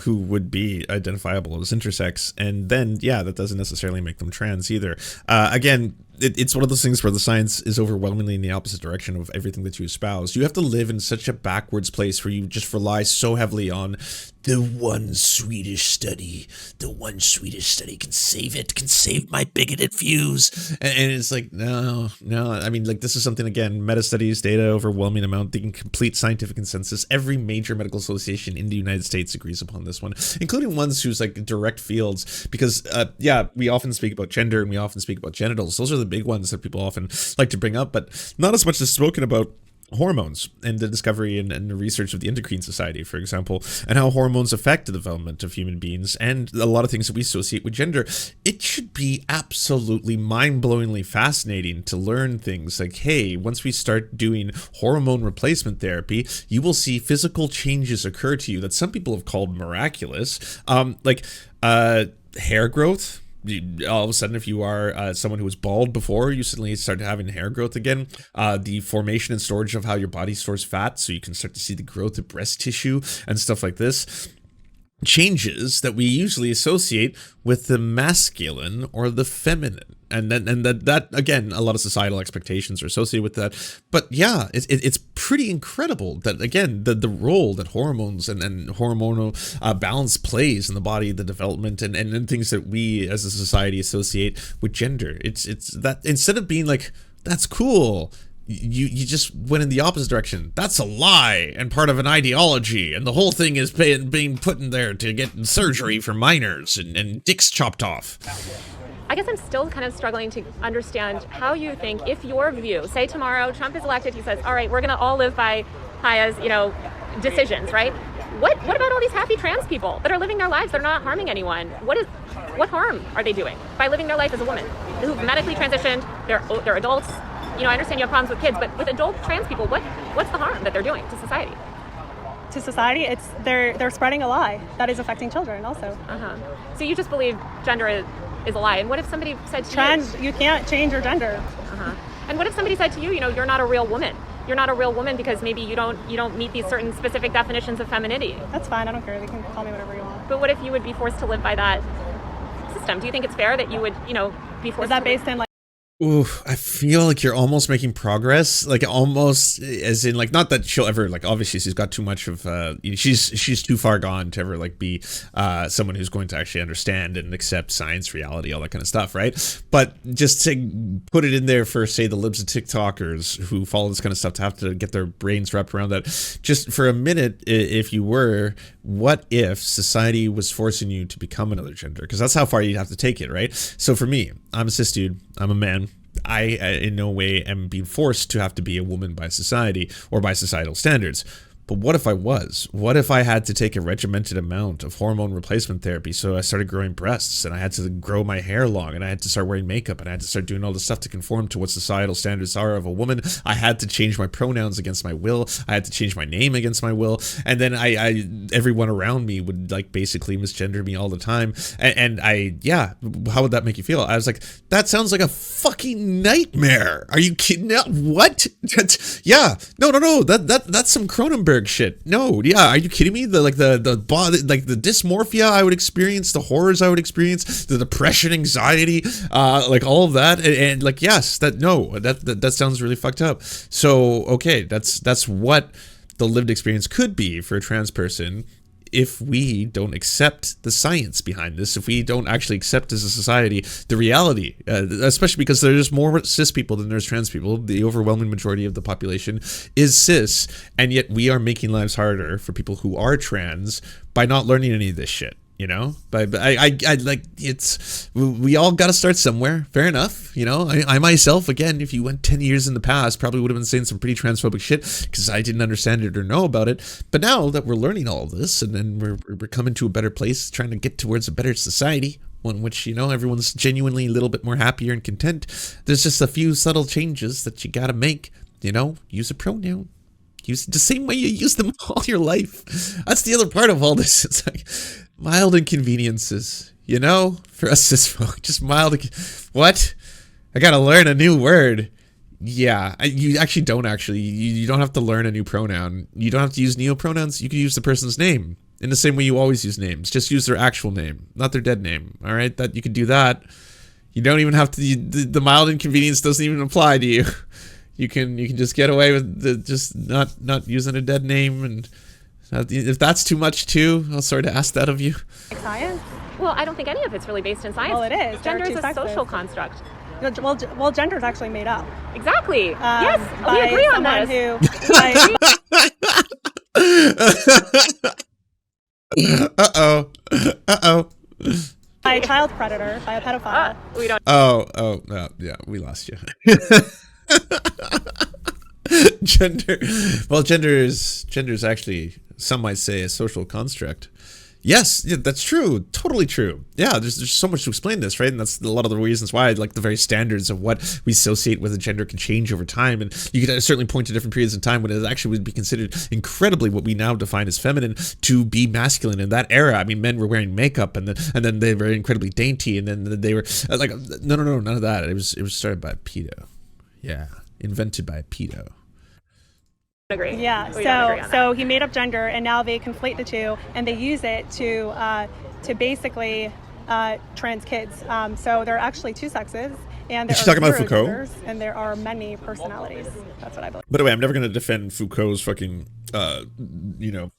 who would be identifiable as intersex. And then, yeah, that doesn't necessarily make them trans either. Again, it's one of those things where the science is overwhelmingly in the opposite direction of everything that you espouse. You have to live in such a backwards place where you just rely so heavily on the one Swedish study. The one Swedish study can save my bigoted views. And it's like, no. I mean, like, this is something, again, meta studies, data, overwhelming amount, the complete scientific consensus. Every major medical association in the United States agrees upon this one, including ones whose like direct fields, because we often speak about gender and we often speak about genitals. Those are the big ones that people often like to bring up, but not as much as spoken about hormones and the discovery and the research of the Endocrine Society, for example, and how hormones affect the development of human beings and a lot of things that we associate with gender. It should be absolutely mind-blowingly fascinating to learn things like, hey, once we start doing hormone replacement therapy, you will see physical changes occur to you that some people have called miraculous, like hair growth, all of a sudden, if you are someone who was bald before, you suddenly start having hair growth again. The formation and storage of how your body stores fat, so you can start to see the growth of breast tissue and stuff like this. Changes that we usually associate with the masculine or the feminine. And that again, a lot of societal expectations are associated with that. But yeah, it's pretty incredible that, again, the role that hormones and hormonal balance plays in the body, the development, and things that we as a society associate with gender. It's that instead of being like, that's cool, you just went in the opposite direction. That's a lie and part of an ideology, and the whole thing is being put in there to get surgery for minors and dicks chopped off. I guess I'm still kind of struggling to understand how you think, if your view, say tomorrow Trump is elected, he says, all right, we're going to all live by Chaya's, decisions, right? What about all these happy trans people that are living their lives? They're not harming anyone. What harm are they doing by living their life as a woman who've medically transitioned? They're adults. I understand you have problems with kids, but with adult trans people, what's the harm that they're doing to society? To society, they're spreading a lie that is affecting children also. So you just believe gender is a lie. And what if somebody said to Trans, you can't change your gender. And what if somebody said to you, you're not a real woman? You're not a real woman because maybe you don't meet these certain specific definitions of femininity. That's fine. I don't care. They can call me whatever you want. But what if you would be forced to live by that system? Do you think it's fair that you would, be forced? Is that based in like? Ooh, I feel like you're almost making progress, like almost as in like, not that she'll ever, like, obviously she's got too much of, she's too far gone to ever like be someone who's going to actually understand and accept science, reality, all that kind of stuff, right? But just to put it in there for, say, the Libs and TikTokers who follow this kind of stuff to have to get their brains wrapped around that, just for a minute, if you were, what if society was forcing you to become another gender? Because that's how far you'd have to take it, right? So for me, I'm a cis dude, I'm a man. I in no way am being forced to have to be a woman by society or by societal standards. But what if I was? What if I had to take a regimented amount of hormone replacement therapy? So I started growing breasts, and I had to grow my hair long, and I had to start wearing makeup, and I had to start doing all this stuff to conform to what societal standards are of a woman. I had to change my pronouns against my will. I had to change my name against my will. And then everyone around me would like basically misgender me all the time. And how would that make you feel? I was like, that sounds like a fucking nightmare. Are you kidding? What? No. That's some Cronenberg shit. No, yeah, are you kidding me? The body, like the dysmorphia I would experience, the horrors I would experience, the depression, anxiety, like all of that, and like, yes, that sounds really fucked up. So okay, that's what the lived experience could be for a trans person if we don't accept the science behind this, if we don't actually accept as a society the reality, especially because there's more cis people than there's trans people. The overwhelming majority of the population is cis, and yet we are making lives harder for people who are trans by not learning any of this shit. But I like, we all got to start somewhere. Fair enough. I myself, again, if you went 10 years in the past, probably would have been saying some pretty transphobic shit because I didn't understand it or know about it. But now that we're learning all of this, and then we're coming to a better place, trying to get towards a better society, one which, everyone's genuinely a little bit more happier and content. There's just a few subtle changes that you got to make. Use a pronoun. Use the same way you use them all your life. That's the other part of all this. It's like mild inconveniences, for us cis folk. Just mild. What? I gotta learn a new word. Yeah, you actually don't You don't have to learn a new pronoun. You don't have to use neopronouns. You can use the person's name in the same way you always use names. Just use their actual name, not their dead name. All right, that you can do that. You don't even have to. The mild inconvenience doesn't even apply to you. You can just get away with just not using a dead name, and if that's too much too, I'll sort of ask that of you. Science? Well, I don't think any of it's really based in science. Well, it is. Gender is a social construct. Well, gender is actually made up. Exactly. Yes, we agree on this. Uh-oh. By a child predator, by a pedophile. We don't. Yeah, we lost you. Gender is actually, some might say, a social construct. Yes, yeah, that's true. Totally true. Yeah, there's so much to explain this, right? And that's a lot of the reasons why, like, the very standards of what we associate with a gender can change over time. And you could certainly point to different periods in time when it actually would be considered incredibly what we now define as feminine to be masculine in that era. I mean, men were wearing makeup, and then they were incredibly dainty, and then they were like, no, none of that. It was started by a pedo. Yeah, invented by a pedo. Agree. Yeah. So he made up gender, and now they conflate the two, and they use it to basically trans kids. So there are actually two sexes, and there Is she talking about Foucault? genders, and there are many personalities. That's what I believe. By the way, I'm never going to defend Foucault's fucking,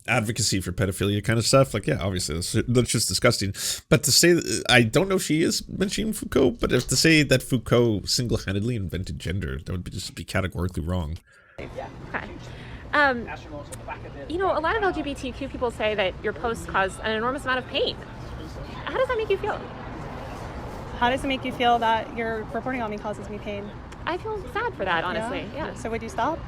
advocacy for pedophilia kind of stuff. Like, yeah, obviously that's just disgusting. But to say that, I don't know if she is mentioning Foucault, but if to say that Foucault single-handedly invented gender, that would just be categorically wrong. Okay. You know, a lot of LGBTQ people say that your posts cause an enormous amount of pain. How does that make you feel? How does it make you feel that your reporting on me causes me pain? I feel sad for that, honestly. Yeah. So would you stop?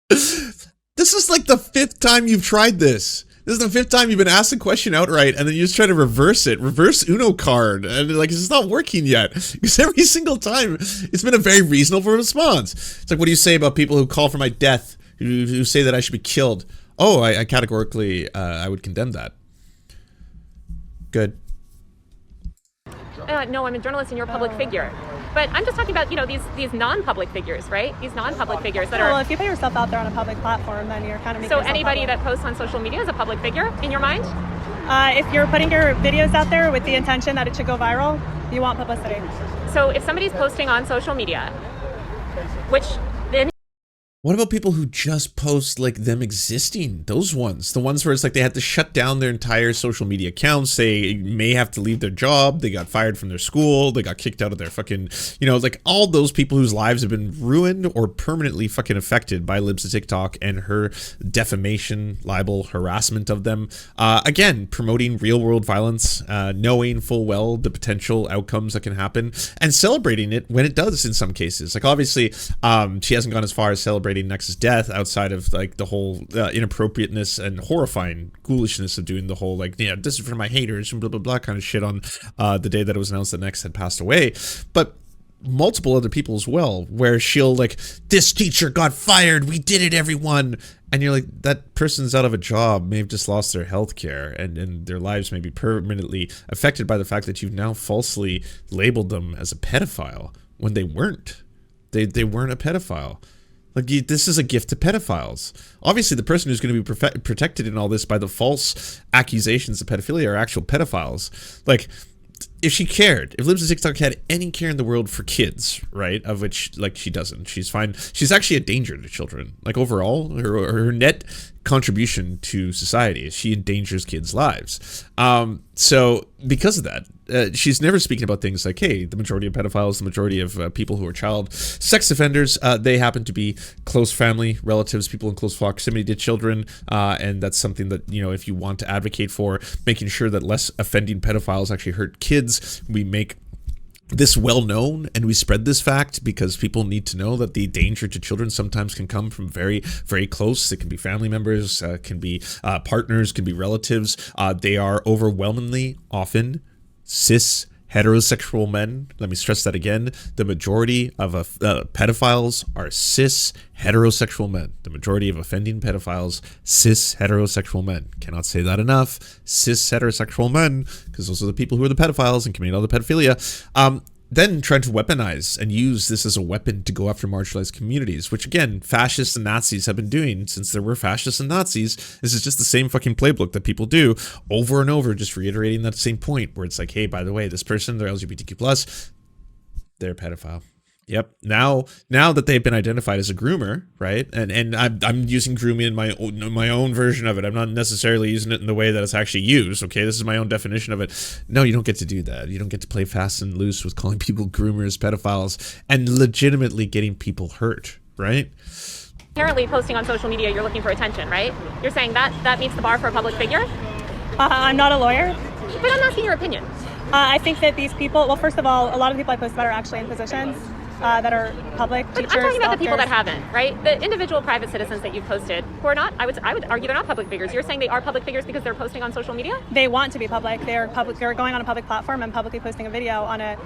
This is like the 5th time you've tried this. This is the 5th time you've been asked a question outright, and then you just try to reverse Uno card, and like, it's not working yet. Because every single time, it's been a very reasonable response. It's like, what do you say about people who call for my death, who say that I should be killed? Oh, I categorically, I would condemn that. Good. No, I'm a journalist and you're a public figure. But I'm just talking about, you know, these non-public figures, right? These non-public figures that are... Well, if you put yourself out there on a public platform, then you're kind of making So yourself anybody public. that posts on social media is a public figure in your mind? If you're putting your videos out there with the intention that it should go viral, you want publicity. So if somebody's posting on social media, which then... What about people who just post like them existing? Those ones, the ones where it's like they had to shut down their entire social media accounts. They may have to leave their job. They got fired from their school. They got kicked out of their fucking, like all those people whose lives have been ruined or permanently fucking affected by Libs of TikTok and her defamation, libel, harassment of them. Again, promoting real world violence, knowing full well the potential outcomes that can happen and celebrating it when it does in some cases. Like obviously, she hasn't gone as far as celebrating Nex's death outside of like the whole inappropriateness and horrifying ghoulishness of doing the whole like, this is for my haters and blah blah blah kind of shit on the day that it was announced that Nex had passed away. But multiple other people as well, where she'll like, this teacher got fired, we did it, everyone. And you're like, that person's out of a job, may have just lost their health care, and their lives may be permanently affected by the fact that you've now falsely labeled them as a pedophile when they weren't. They weren't a pedophile. Like, this is a gift to pedophiles. Obviously, the person who's going to be protected in all this by the false accusations of pedophilia are actual pedophiles. Like, if she cared, if Libs of TikTok had any care in the world for kids, right, of which, like, she doesn't. She's fine. She's actually a danger to children. Like, overall, her net contribution to society is she endangers kids' lives. So, because of that, she's never speaking about things like, hey, the majority of pedophiles, the majority of people who are child sex offenders, they happen to be close family, relatives, people in close proximity to children, and that's something that, if you want to advocate for, making sure that less offending pedophiles actually hurt kids, we make this well known and we spread this fact because people need to know that the danger to children sometimes can come from very, very close. It can be family members, can be partners, can be relatives. They are overwhelmingly often cis heterosexual men. Let me stress that again. The majority of pedophiles are cis heterosexual men. The majority of offending pedophiles, cis heterosexual men. Cannot say that enough. Cis heterosexual men, because those are the people who are the pedophiles and committing all the pedophilia. Then trying to weaponize and use this as a weapon to go after marginalized communities, which again, fascists and Nazis have been doing since there were fascists and Nazis. This is just the same fucking playbook that people do over and over, just reiterating that same point where it's like, hey, by the way, this person, they're LGBTQ+, they're a pedophile. Yep. Now that they've been identified as a groomer, right? And I'm using grooming in my own version of it. I'm not necessarily using it in the way that it's actually used. Okay, this is my own definition of it. No, you don't get to do that. You don't get to play fast and loose with calling people groomers, pedophiles, and legitimately getting people hurt, right? Apparently, posting on social media, you're looking for attention, right? You're saying that meets the bar for a public figure? I'm not a lawyer. But I'm asking your opinion. I think that these people, well, first of all, a lot of the people I post about are actually in positions. that are public, But teachers, I'm talking about the people that doctors. haven't, right? The individual private citizens that you've posted, who are not, I would argue they're not public figures. You're saying they are public figures because they're posting on social media? They want to be public. They're public. They're going on a public platform and publicly posting a video on a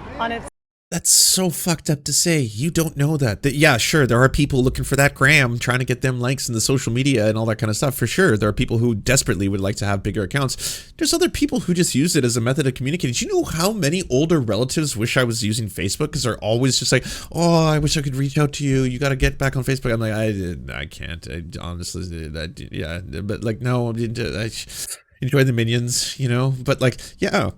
That's so fucked up to say. You don't know that. Yeah, sure, there are people looking for that gram, trying to get them likes in the social media and all that kind of stuff. For sure, there are people who desperately would like to have bigger accounts. There's other people who just use it as a method of communicating. Do you know how many older relatives wish I was using Facebook? Because they're always just like, oh, I wish I could reach out to you. You got to get back on Facebook. I'm like, I can't. I honestly, yeah. But like, no, I enjoy the minions, you know? But like, yeah.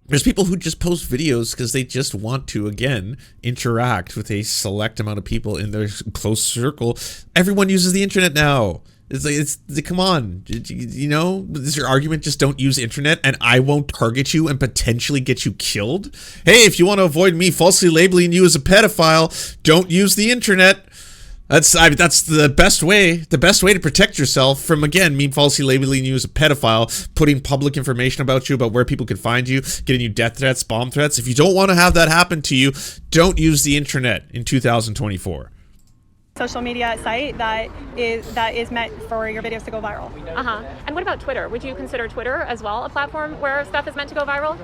There's people who just post videos because they just want to, again, interact with a select amount of people in their close circle. Everyone uses the internet now. It's come on, you know, is your argument just don't use internet and I won't target you and potentially get you killed? Hey, if you want to avoid me falsely labeling you as a pedophile, don't use the internet. That's the best way to protect yourself from, again, me falsely labeling you as a pedophile, putting public information about you, about where people can find you, getting you death threats, bomb threats. If you don't want to have that happen to you, don't use the internet in 2024. social media site that is meant for your videos to go viral. And what about Twitter? Would you consider Twitter as well a platform where stuff is meant to go viral?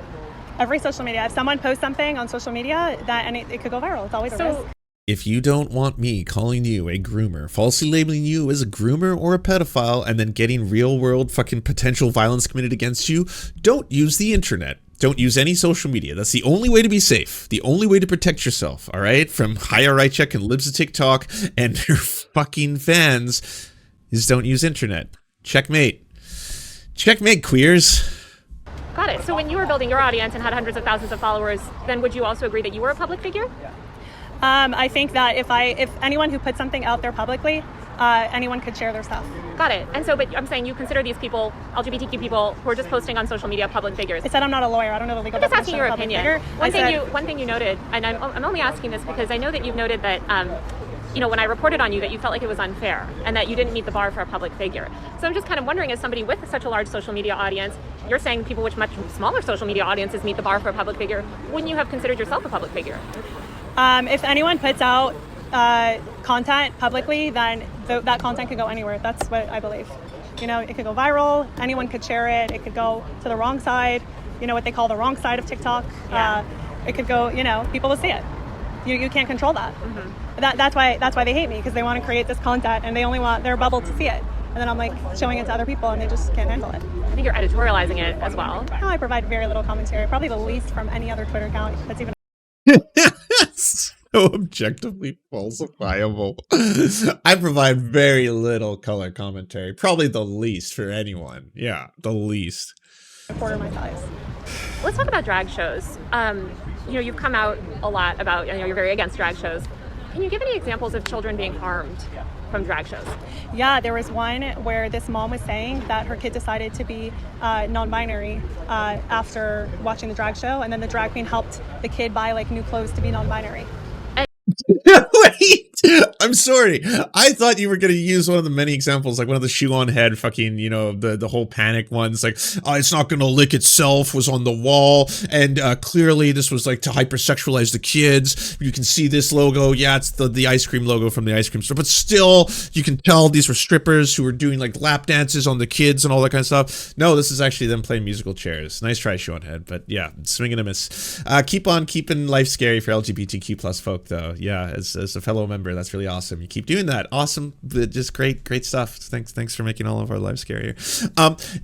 Every social media. If someone posts something on social media, it could go viral. It's always a risk. If you don't want me calling you a groomer, falsely labeling you as a groomer or a pedophile, and then getting real world fucking potential violence committed against you, don't use the internet. Don't use any social media. That's the only way to be safe. The only way to protect yourself, all right? From Chaya Raichik and Libs of TikTok and their fucking fans is don't use internet. Checkmate. Checkmate, queers. Got it. So when you were building your audience and had hundreds of thousands of followers, then would you also agree that you were a public figure? I think that if anyone who puts something out there publicly, anyone could share their stuff. Got it. And so, but I'm saying you consider these people, LGBTQ people, who are just posting on social media, public figures. I said I'm not a lawyer. I don't know the legal I'm just asking definition your of public opinion. figure. One thing you noted, and I'm only asking this because I know that you've noted that, you know, when I reported on you, that you felt like it was unfair and that you didn't meet the bar for a public figure. So I'm just kind of wondering, as somebody with such a large social media audience, you're saying people with much smaller social media audiences meet the bar for a public figure. Wouldn't you have considered yourself a public figure? If anyone puts out content publicly, then that content could go anywhere. That's what I believe. You know, it could go viral. Anyone could share it. It could go to the wrong side. You know, what they call the wrong side of TikTok. Yeah. It could go. You know, people will see it. You can't control that. Mm-hmm. That's why they hate me, because they want to create this content and they only want their bubble to see it. And then I'm like showing it to other people and they just can't handle it. I think you're editorializing it as well. No, I provide very little commentary. Probably the least from any other Twitter account that's even. So objectively falsifiable. I provide very little color commentary. Probably the least for anyone. Yeah, the least. A quarter my size. Let's talk about drag shows. You know, you've come out a lot about, you know, you're very against drag shows. Can you give any examples of children being harmed from drag shows? Yeah, there was one where this mom was saying that her kid decided to be non-binary after watching the drag show, and then the drag queen helped the kid buy like new clothes to be non-binary. Wait, I'm sorry. I thought you were going to use one of the many examples, like one of the shoe on head fucking, you know, the whole panic ones, like, oh, it's not going to lick itself was on the wall. And clearly this was like to hypersexualize the kids. You can see this logo. Yeah, it's the ice cream logo from the ice cream store. But still, you can tell these were strippers who were doing like lap dances on the kids and all that kind of stuff. No, this is actually them playing musical chairs. Nice try, shoe on head. But yeah, swing and a miss. Keep on keeping life scary for LGBTQ plus folk, though. Yeah, as a fellow member, that's really awesome. You keep doing that. Awesome. Just great stuff. Thanks for making all of our lives scarier.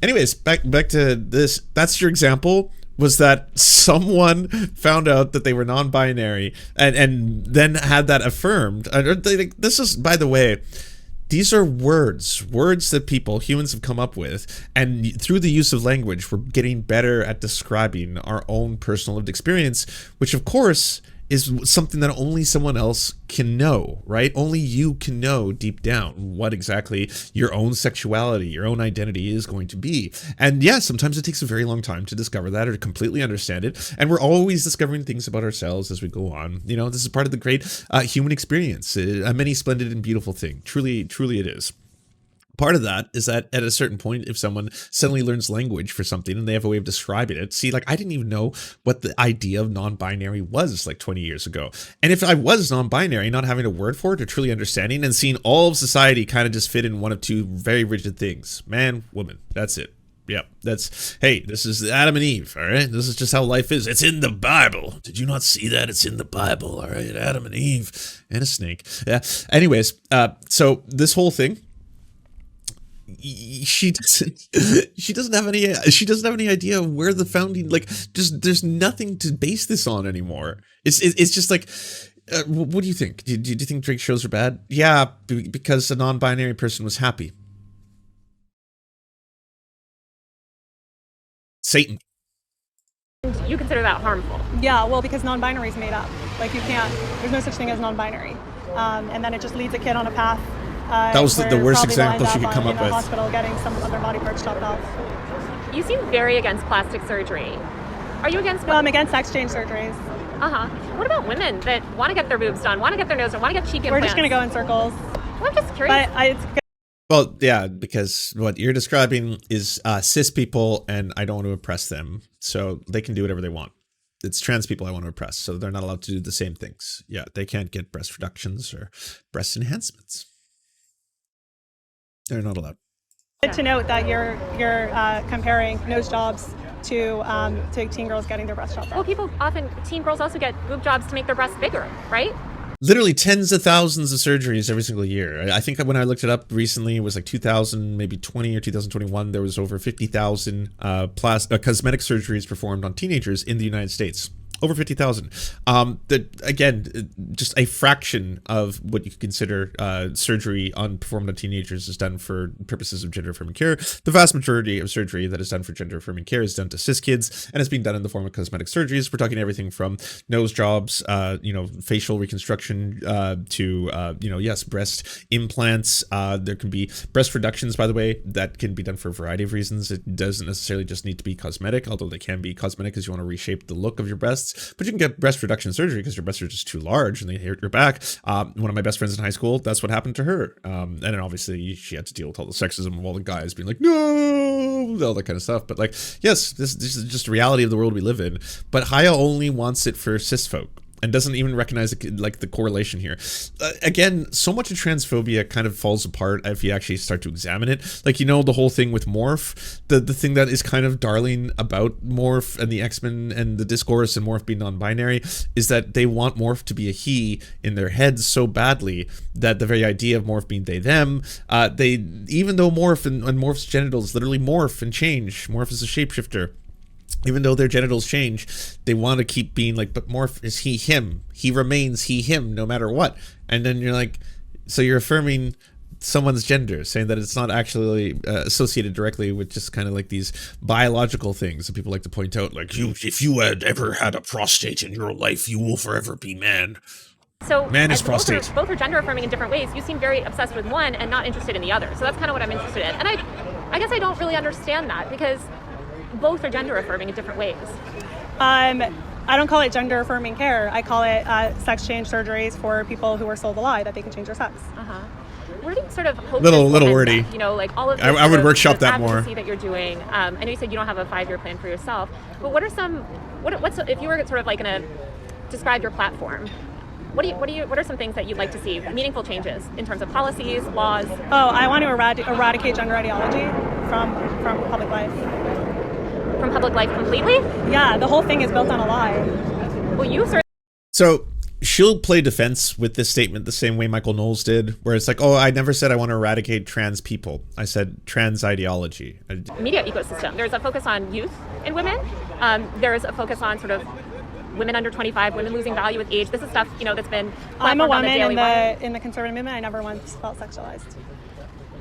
Anyways, back to this. That's your example, was that someone found out that they were non-binary and then had that affirmed. This is, by the way, these are words that humans have come up with, and through the use of language, we're getting better at describing our own personal lived experience, which of course is something that only someone else can know, right? Only you can know deep down what exactly your own sexuality, your own identity is going to be. And yeah, sometimes it takes a very long time to discover that or to completely understand it. And we're always discovering things about ourselves as we go on. You know, this is part of the great human experience, a many splendid and beautiful thing. Truly it is. Part of that is that at a certain point, if someone suddenly learns language for something and they have a way of describing it, see, like I didn't even know what the idea of non-binary was like 20 years ago. And if I was non-binary, not having a word for it or truly understanding and seeing all of society kind of just fit in one of two very rigid things, man, woman, that's it. Yep, that's, hey, this is Adam and Eve, all right? This is just how life is. It's in the Bible. Did you not see that? It's in the Bible, all right? Adam and Eve and a snake. Yeah, anyways, so this whole thing, she doesn't have any idea where the founding, like, just there's nothing to base this on anymore. It's just like, what do you think? Do you think Drake shows are bad? Yeah, because a non-binary person was happy. Satan. You consider that harmful? Yeah, well, because non-binary is made up. Like you can't, there's no such thing as non-binary. And then it just leads a kid on a path. That was the worst example she could come up with. In a hospital getting some other body parts chopped off. You seem very against plastic surgery. Are you against? I'm against sex change surgeries. What about women that want to get their boobs done, want to get their nose done, want to get cheek implants? We're just going to go in circles. Well, I'm just curious. But it's good. Well, yeah, because what you're describing is cis people, and I don't want to oppress them, so they can do whatever they want. It's trans people I want to oppress, so they're not allowed to do the same things. Yeah, they can't get breast reductions or breast enhancements. They're not allowed. Good to note that you're comparing nose jobs to teen girls getting their breast chopped off. Well, teen girls also get boob jobs to make their breasts bigger, right? Literally tens of thousands of surgeries every single year. I think when I looked it up recently, it was like 2000, maybe 20 or 2021. There was over 50,000 cosmetic surgeries performed on teenagers in the United States. Over 50,000. Again, just a fraction of what you could consider surgery performed on teenagers is done for purposes of gender-affirming care. The vast majority of surgery that is done for gender-affirming care is done to cis kids, and it's being done in the form of cosmetic surgeries. We're talking everything from nose jobs, facial reconstruction, to yes, breast implants. There can be breast reductions, by the way, that can be done for a variety of reasons. It doesn't necessarily just need to be cosmetic, although they can be cosmetic because you want to reshape the look of your breasts. But you can get breast reduction surgery because your breasts are just too large and they hurt your back. One of my best friends in high school, that's what happened to her. And then obviously she had to deal with all the sexism of all the guys being like, no, all that kind of stuff. But like, yes, this is just the reality of the world we live in. But Chaya only wants it for cis folk and doesn't even recognize the correlation here. Again, so much of transphobia kind of falls apart if you actually start to examine it. Like, the whole thing with Morph, the thing that is kind of darling about Morph and the X-Men and the discourse and Morph being non-binary is that they want Morph to be a he in their heads so badly that the very idea of Morph being they, them, even though Morph and Morph's genitals literally morph and change, Morph is a shapeshifter. Even though their genitals change, they want to keep being like, but Morph is he, him. He remains he, him, no matter what. And then you're like, so you're affirming someone's gender, saying that it's not actually associated directly with just kind of like these biological things that people like to point out. Like, if you had ever had a prostate in your life, you will forever be man. So man is prostate. Both are gender affirming in different ways. You seem very obsessed with one and not interested in the other. So that's kind of what I'm interested in. And I guess I don't really understand that because both are gender affirming in different ways. I don't call it gender affirming care. I call it sex change surgeries for people who are sold a lie that they can change their sex. Where do you sort of hope little wordy? That, like all of this I would workshop that more. That you're doing. I know you said you don't have a 5-year plan for yourself, but what if you were sort of like going to describe your platform? What are some things that you'd like to see, meaningful changes in terms of policies, laws? Oh, I want to eradicate gender ideology from public life. From public life completely? Yeah, the whole thing is built on a lie. Well, So she'll play defense with this statement the same way Michael Knowles did, where it's like, oh, I never said I want to eradicate trans people. I said trans ideology. Media ecosystem. There's a focus on youth and women. There's a focus on sort of women under 25, women losing value with age. This is stuff, that's been... I'm a woman in the conservative movement. I never once felt sexualized.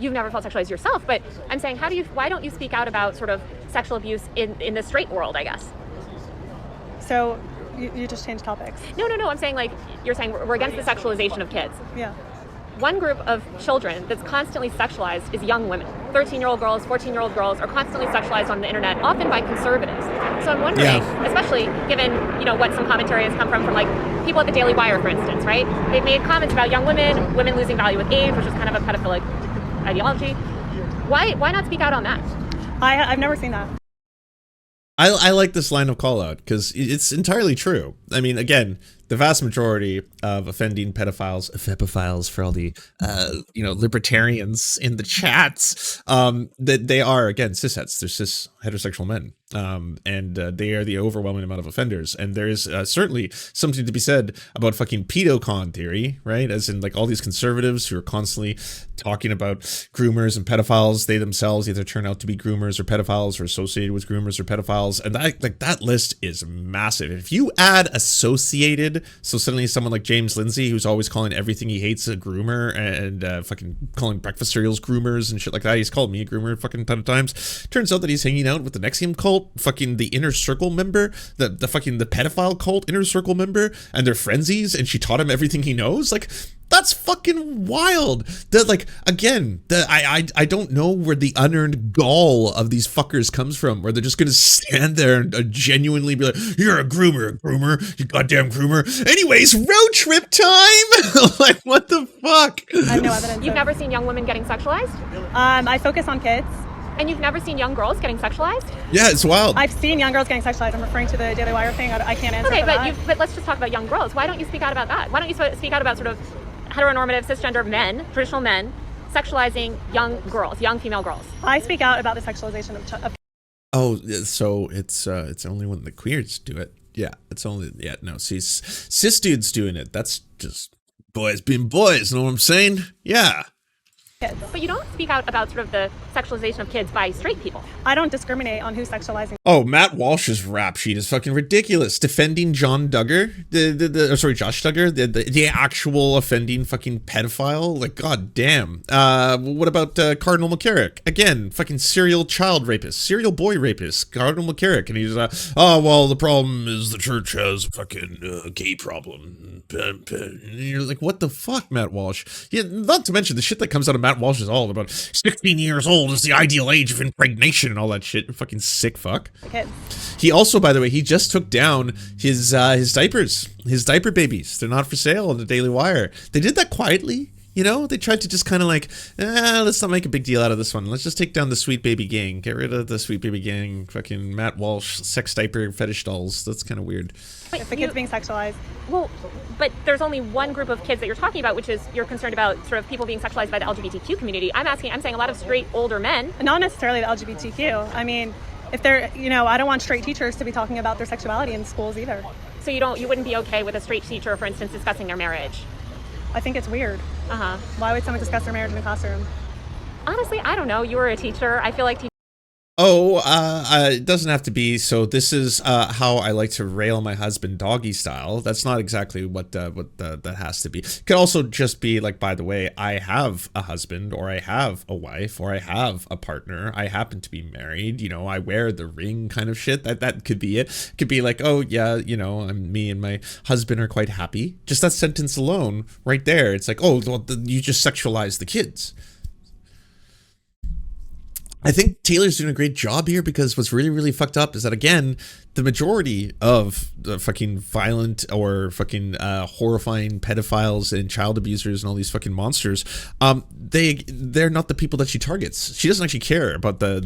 You've never felt sexualized yourself, but I'm saying, why don't you speak out about sort of sexual abuse in the straight world, I guess? So you just changed topics. No. I'm saying, like, you're saying we're against the sexualization of kids. Yeah. One group of children that's constantly sexualized is young women. 13-year-old girls, 14-year-old girls are constantly sexualized on the internet, often by conservatives. So I'm wondering, especially given, what some commentary has come from like people at the Daily Wire, for instance, right? They've made comments about young women losing value with age, which is kind of a pedophilic ideology. Why not speak out on that? I've never seen that. I like this line of call out because it's entirely true. I mean, again, the vast majority of offending pedophiles for all the libertarians in the chats, that they are, again, cishetes. They're cis heterosexual men, and they are the overwhelming amount of offenders. And there is certainly something to be said about fucking pedocon theory, right? As in, like, all these conservatives who are constantly talking about groomers and pedophiles. They themselves either turn out to be groomers or pedophiles, or associated with groomers or pedophiles, and that list is massive. If you add associated, so suddenly someone like James Lindsay, who's always calling everything he hates a groomer, and fucking calling breakfast cereals groomers and shit like that. He's called me a groomer a fucking ton of times. Turns out that he's hanging out with the Nexium cult, fucking the inner circle member, the pedophile cult inner circle member, and they're frenzies, and she taught him everything he knows. Like, that's fucking wild. That, like, again, I don't know where the unearned gall of these fuckers comes from, where they're just gonna stand there and genuinely be like, "You're a groomer, you goddamn groomer. Anyways, road trip time." Like, what the fuck? I have no evidence. You've never seen young women getting sexualized? I focus on kids. And you've never seen young girls getting sexualized? Yeah, it's wild. I've seen young girls getting sexualized. I'm referring to the Daily Wire thing. I can't answer Okay, for but that. but let's just talk about young girls. Why don't you speak out about that? Why don't you speak out about sort of heteronormative cisgender men, traditional men, sexualizing young girls, young female girls? I speak out about the sexualization of Oh, so it's only when the queers do it. Yeah, it's only, yeah, no, see, cis dudes doing it. That's just boys being boys, know what I'm saying? Yeah. kids. But you don't speak out about sort of the sexualization of kids by straight people. I don't discriminate on who's sexualizing. Oh, Matt Walsh's rap sheet is fucking ridiculous. Defending John Duggar, Josh Duggar, the actual offending fucking pedophile. Like, god damn. What about Cardinal McCarrick? Again, fucking serial child rapist, serial boy rapist, Cardinal McCarrick, and he's oh well, the problem is the church has a fucking gay problem. And you're like, what the fuck, Matt Walsh? Yeah, not to mention the shit that comes out of Matt Walsh is all about 16 years old is the ideal age of impregnation and all that shit. Fucking sick fuck. Kids. He also, by the way, he just took down his diapers, his diaper babies. They're not for sale on the Daily Wire. They did that quietly. You know, they tried to just kind of like, let's not make a big deal out of this one. Let's just take down the Sweet Baby Gang. Get rid of the Sweet Baby Gang. Fucking Matt Walsh, sex diaper fetish dolls. That's kind of weird. But If the kid's being sexualized. Well, but there's only one group of kids that you're talking about, which is you're concerned about sort of people being sexualized by the LGBTQ community. I'm saying a lot of straight older men. Not necessarily the LGBTQ. I mean, if they're, I don't want straight teachers to be talking about their sexuality in schools either. So you wouldn't be okay with a straight teacher, for instance, discussing their marriage. I think it's weird. Uh-huh. Why would someone discuss their marriage in the classroom? Honestly, I don't know. You were a teacher. I feel like Oh, it doesn't have to be. So this is how I like to rail my husband doggy style. That's not exactly what that has to be. It could also just be like, by the way, I have a husband, or I have a wife, or I have a partner. I happen to be married. I wear the ring, kind of shit. That could be it. It could be like, oh yeah, me and my husband are quite happy. Just that sentence alone, right there. It's like, oh, well, you just sexualize the kids. I think Taylor's doing a great job here, because what's really, really fucked up is that, again, the majority of the fucking violent or fucking horrifying pedophiles and child abusers and all these fucking monsters, they're not the people that she targets. She doesn't actually care about the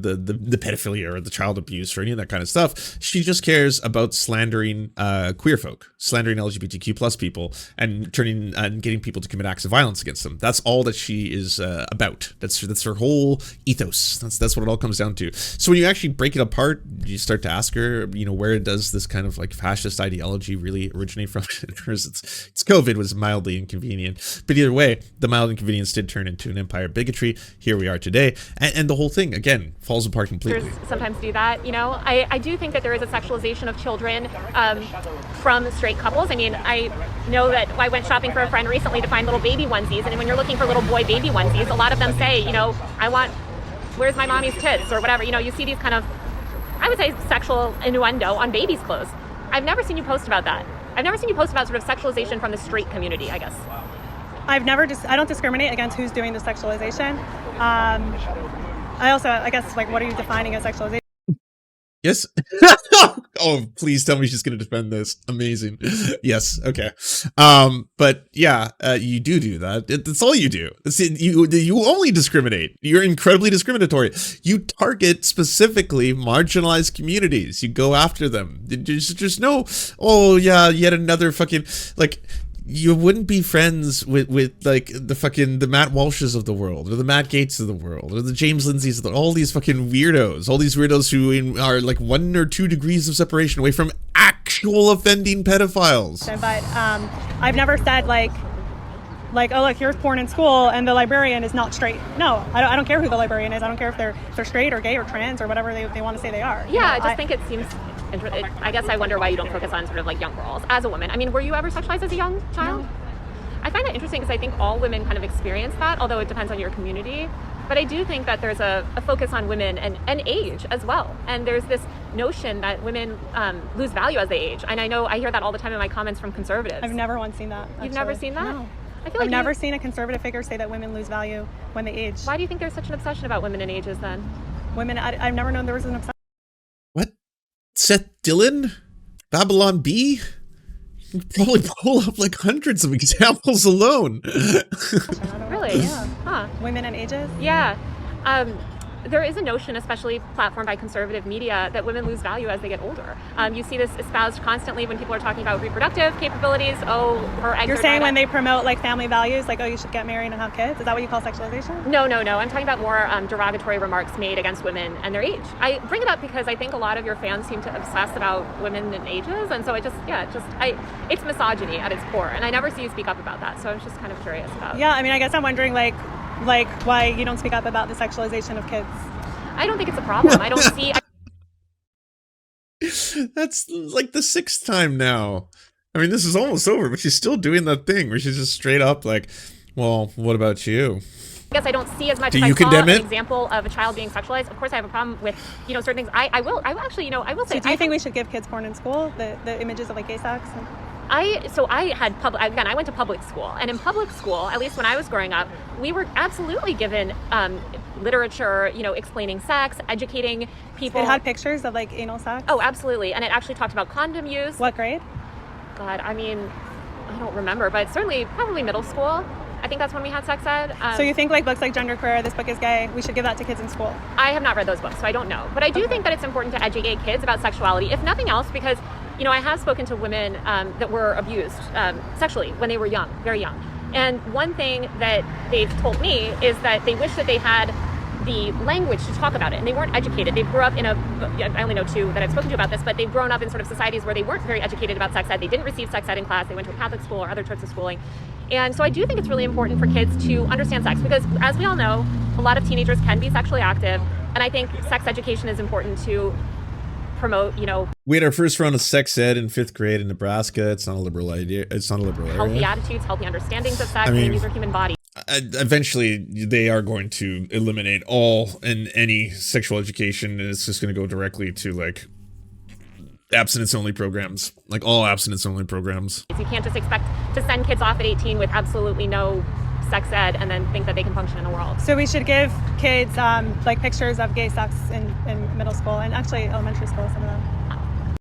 pedophilia or the child abuse or any of that kind of stuff. She just cares about slandering queer folk, slandering LGBTQ plus people, and getting people to commit acts of violence against them. That's all that she is about. That's her whole ethos. That's what it all comes down to. So when you actually break it apart, you start to ask her, where does this kind of like fascist ideology really originate from? It's COVID was mildly inconvenient, but either way, the mild inconvenience did turn into an empire bigotry. Here we are today, and the whole thing again falls apart completely. sometimes do that. I do think that there is a sexualization of children from straight couples. I mean, I know that I went shopping for a friend recently to find little baby onesies, and when you're looking for little boy baby onesies, a lot of them say, I want, where's my mommy's tits or whatever. You see these kind of, I would say, sexual innuendo on babies' clothes. I've never seen you post about that. I've never seen you post about sort of sexualization from the straight community, I guess. I don't discriminate against who's doing the sexualization. I guess, what are you defining as sexualization? Yes. Oh, please tell me she's going to defend this. Amazing. Yes. Okay. But yeah, you do that. That's all you do. You only discriminate. You're incredibly discriminatory. You target specifically marginalized communities. You go after them. There's no, oh yeah, yet another fucking, like, you wouldn't be friends with like the Matt Walshes of the world, or the Matt Gates of the world, or the James Lindsays of all these fucking weirdos, all these weirdos who are like 1 or 2 degrees of separation away from actual offending pedophiles. But I've never said like, oh look, here's porn in school and the librarian is not straight. No, I don't care who the librarian is. I don't care if they're straight or gay or trans or whatever they want to say they are. Yeah, I just think it seems, I guess I wonder why you don't focus on sort of like young girls as a woman. I mean, were you ever sexualized as a young child? No. I find that interesting because I think all women kind of experience that, although it depends on your community. But I do think that there's a focus on women and age as well. And there's this notion that women lose value as they age. And I know I hear that all the time in my comments from conservatives. I've never once seen that. You've never seen that? No. I feel like I've never seen a conservative figure say that women lose value when they age. Why do you think there's such an obsession about women and ages then? Women, I've never known there was an obsession. What? Seth Dillon? Babylon Bee? You can probably pull up like hundreds of examples alone. Really? Yeah. Huh. Women and ages? Yeah. There is a notion, especially platformed by conservative media, that women lose value as they get older. You see this espoused constantly when people are talking about reproductive capabilities. Oh, her eggs You're are saying dried when up. they promote like family values, like, oh, you should get married and have kids? Is that what you call sexualization? No. I'm talking about more derogatory remarks made against women and their age. I bring it up because I think a lot of your fans seem to obsess about women and ages, and so it's misogyny at its core, and I never see you speak up about that. So I was just kind of curious about. Yeah, I mean, I guess I'm wondering like why you don't speak up about the sexualization of kids. I don't think it's a problem. I don't see. That's like the 6th time now. I mean, this is almost over, but she's still doing that thing where she's just straight up like, well, what about you? I guess I don't see as much. Do if you I saw condemn an it? example of a child being sexualized, of course I have a problem with, certain things. I will actually, I will say. So do you think we should give kids porn in school? The images of like gay sex? I went to public school, and in public school, at least when I was growing up, we were absolutely given literature, explaining sex, educating people. It had pictures of like anal sex? Oh, absolutely. And it actually talked about condom use. What grade? God, I mean, I don't remember, but certainly probably middle school. I think that's when we had sex ed. So you think like books like Genderqueer, This Book is Gay, we should give that to kids in school? I have not read those books, so I don't know. But I do think that it's important to educate kids about sexuality, if nothing else, because, I have spoken to women that were abused sexually when they were young, very young. And one thing that they've told me is that they wish that they had the language to talk about it, and they weren't educated. They grew up in I only know 2 that I've spoken to about this, but they've grown up in sort of societies where they weren't very educated about sex ed. They didn't receive sex ed in class. They went to a Catholic school or other sorts of schooling. And so I do think it's really important for kids to understand sex, because as we all know, a lot of teenagers can be sexually active, and I think sex education is important to promote, We had our first round of sex ed in 5th grade in Nebraska. It's not a liberal idea. It's not a liberal area. healthy attitudes, healthy understandings of sex, I mean, and these are human bodies. Eventually, they are going to eliminate all and any sexual education, and it's just going to go directly to like abstinence-only programs, like all abstinence-only programs. You can't just expect to send kids off at 18 with absolutely no sex ed and then think that they can function in the world. So we should give kids like pictures of gay sex in middle school and actually elementary school, some of them.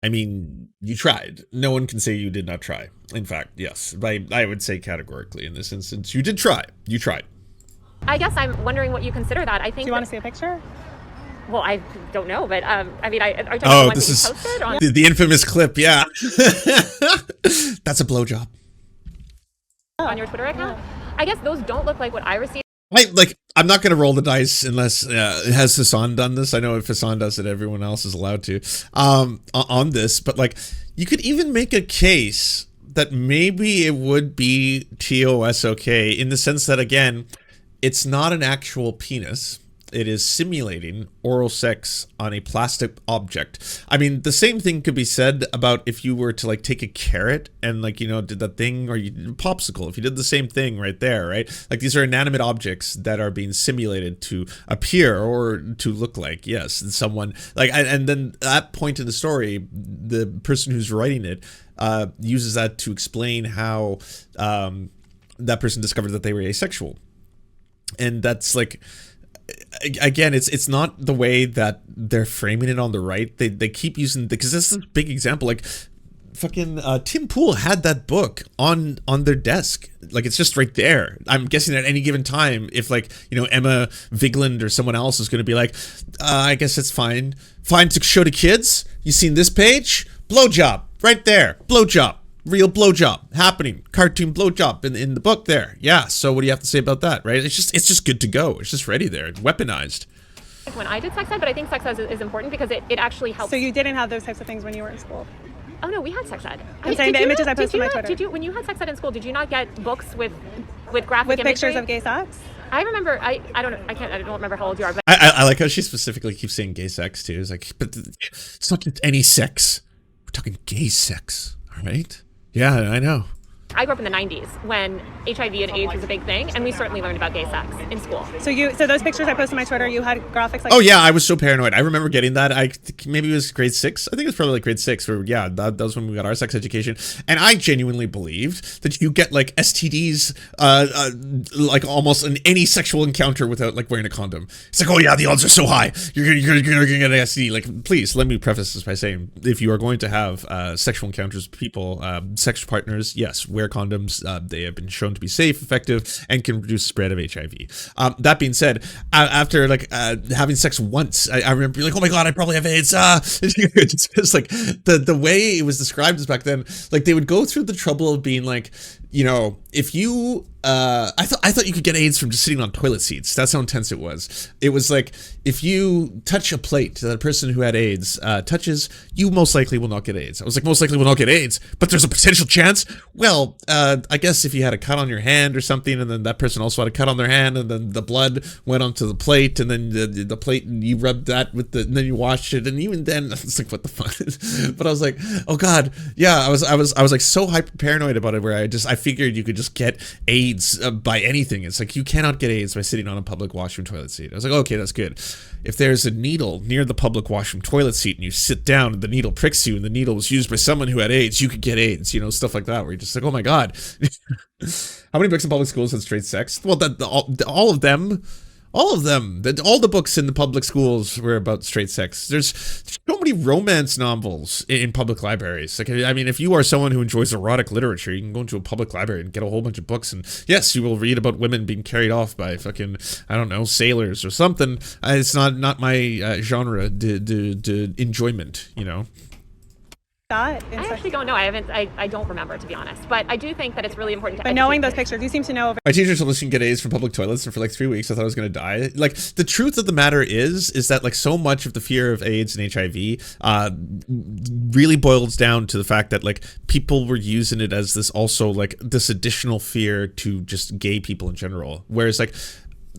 I mean, you tried. No one can say you did not try. In fact, yes, I would say categorically in this instance, you did try. You tried. I guess I'm wondering what you consider that. I think. Do you want to see a picture? Well, I don't know, but I mean, are you talking about the Oh, ones this that you is posted on? the infamous clip. Yeah, that's a blowjob. On your Twitter account? I guess those don't look like what I received. I'm not going to roll the dice unless has Hassan done this. I know if Hassan does it, everyone else is allowed to on this. But like, you could even make a case that maybe it would be TOS okay, in the sense that, again, it's not an actual penis. It is simulating oral sex on a plastic object. I mean, the same thing could be said about if you were to like take a carrot and like, did that thing, or popsicle, if you did the same thing right there, right? Like, these are inanimate objects that are being simulated to appear or to look like, yes, someone like, and then at that point in the story, the person who's writing it uses that to explain how that person discovered that they were asexual. And that's like, again, it's not the way that they're framing it on the right. They keep using, because this is a big example. Like fucking Tim Pool had that book on their desk. Like it's just right there. I'm guessing at any given time, if like, you know, Emma Vigland or someone else is going to be like, I guess it's fine to show to kids. You seen this page? Blowjob right there. Blowjob. Real blowjob happening, cartoon blowjob in the book there. Yeah, so what do you have to say about that, right? It's just good to go. It's just ready there, weaponized. When I did sex ed, but I think sex ed is important because it actually helps. So you didn't have those types of things when you were in school? Oh no, we had sex ed. I'm saying the images I posted on my Twitter. Did you, when you had sex ed in school, did you not get books with graphic with imagery? pictures of gay sex? I remember. I don't know. I don't remember how old you are, but I like how she specifically keeps saying gay sex too. It's like, but it's not just any sex. We're talking gay sex, all right? Yeah, I know. I grew up in the 90s when HIV and AIDS was a big thing, and we certainly learned about gay sex in school. So those pictures I posted on my Twitter, you had graphics like... Oh yeah, I was so paranoid. I remember getting that. I think maybe it was grade 6. I think it was probably like grade 6 where, yeah, that was when we got our sex education. And I genuinely believed that you get like STDs like almost in any sexual encounter without like wearing a condom. It's like, oh yeah, the odds are so high. You're gonna get an STD. Like, please, let me preface this by saying, if you are going to have sexual encounters with people, sexual partners, yes, wear condoms. They have been shown to be safe, effective, and can reduce the spread of HIV. That being said, after like having sex once, I remember being like, oh my god, I probably have AIDS. It's like the way it was described is back then, like they would go through the trouble of being like, you know, if you I thought you could get AIDS from just sitting on toilet seats. That's how intense it was. It was like, if you touch a plate that a person who had AIDS touches, you most likely will not get AIDS. I was like, most likely will not get AIDS, but there's a potential chance. Well, I guess if you had a cut on your hand or something, and then that person also had a cut on their hand, and then the blood went onto the plate, and then the plate, and you rubbed that with the, and then you washed it, and even then, it's like, what the fuck? But I was like, oh god, yeah, I was like so hyper paranoid about it, where I figured you could just get AIDS by anything. It's like, you cannot get AIDS by sitting on a public washroom toilet seat. I was like, okay, that's good. If there's a needle near the public washroom toilet seat and you sit down and the needle pricks you and the needle was used by someone who had AIDS, you could get AIDS, you know, stuff like that, where you're just like, oh my god. How many books in public schools had straight sex? Well, all of them. All the books in the public schools were about straight sex. There's so many romance novels in public libraries. Like, I mean, if you are someone who enjoys erotic literature, you can go into a public library and get a whole bunch of books, and yes, you will read about women being carried off by fucking, I don't know, sailors or something. It's not my genre de enjoyment, you know. I actually don't know. I don't remember, to be honest. But I do think that it's really important to But knowing those pictures, you seem to know. My teacher told us you can get AIDS from public toilets, and for like 3 weeks I thought I was going to die. Like, the truth of the matter is that like so much of the fear of AIDS and HIV really boils down to the fact that like people were using it as this also like this additional fear to just gay people in general. Whereas like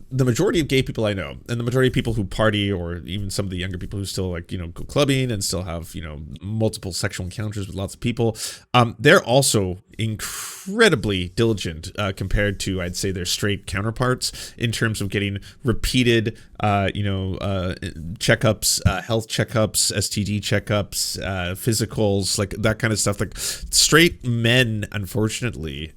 the majority of gay people I know, and the majority of people who party, or even some of the younger people who still like, you know, go clubbing and still have, you know, multiple sexual encounters with lots of people, they're also incredibly diligent compared to, I'd say, their straight counterparts in terms of getting repeated, checkups, health checkups, STD checkups, physicals, like that kind of stuff. Like straight men, unfortunately,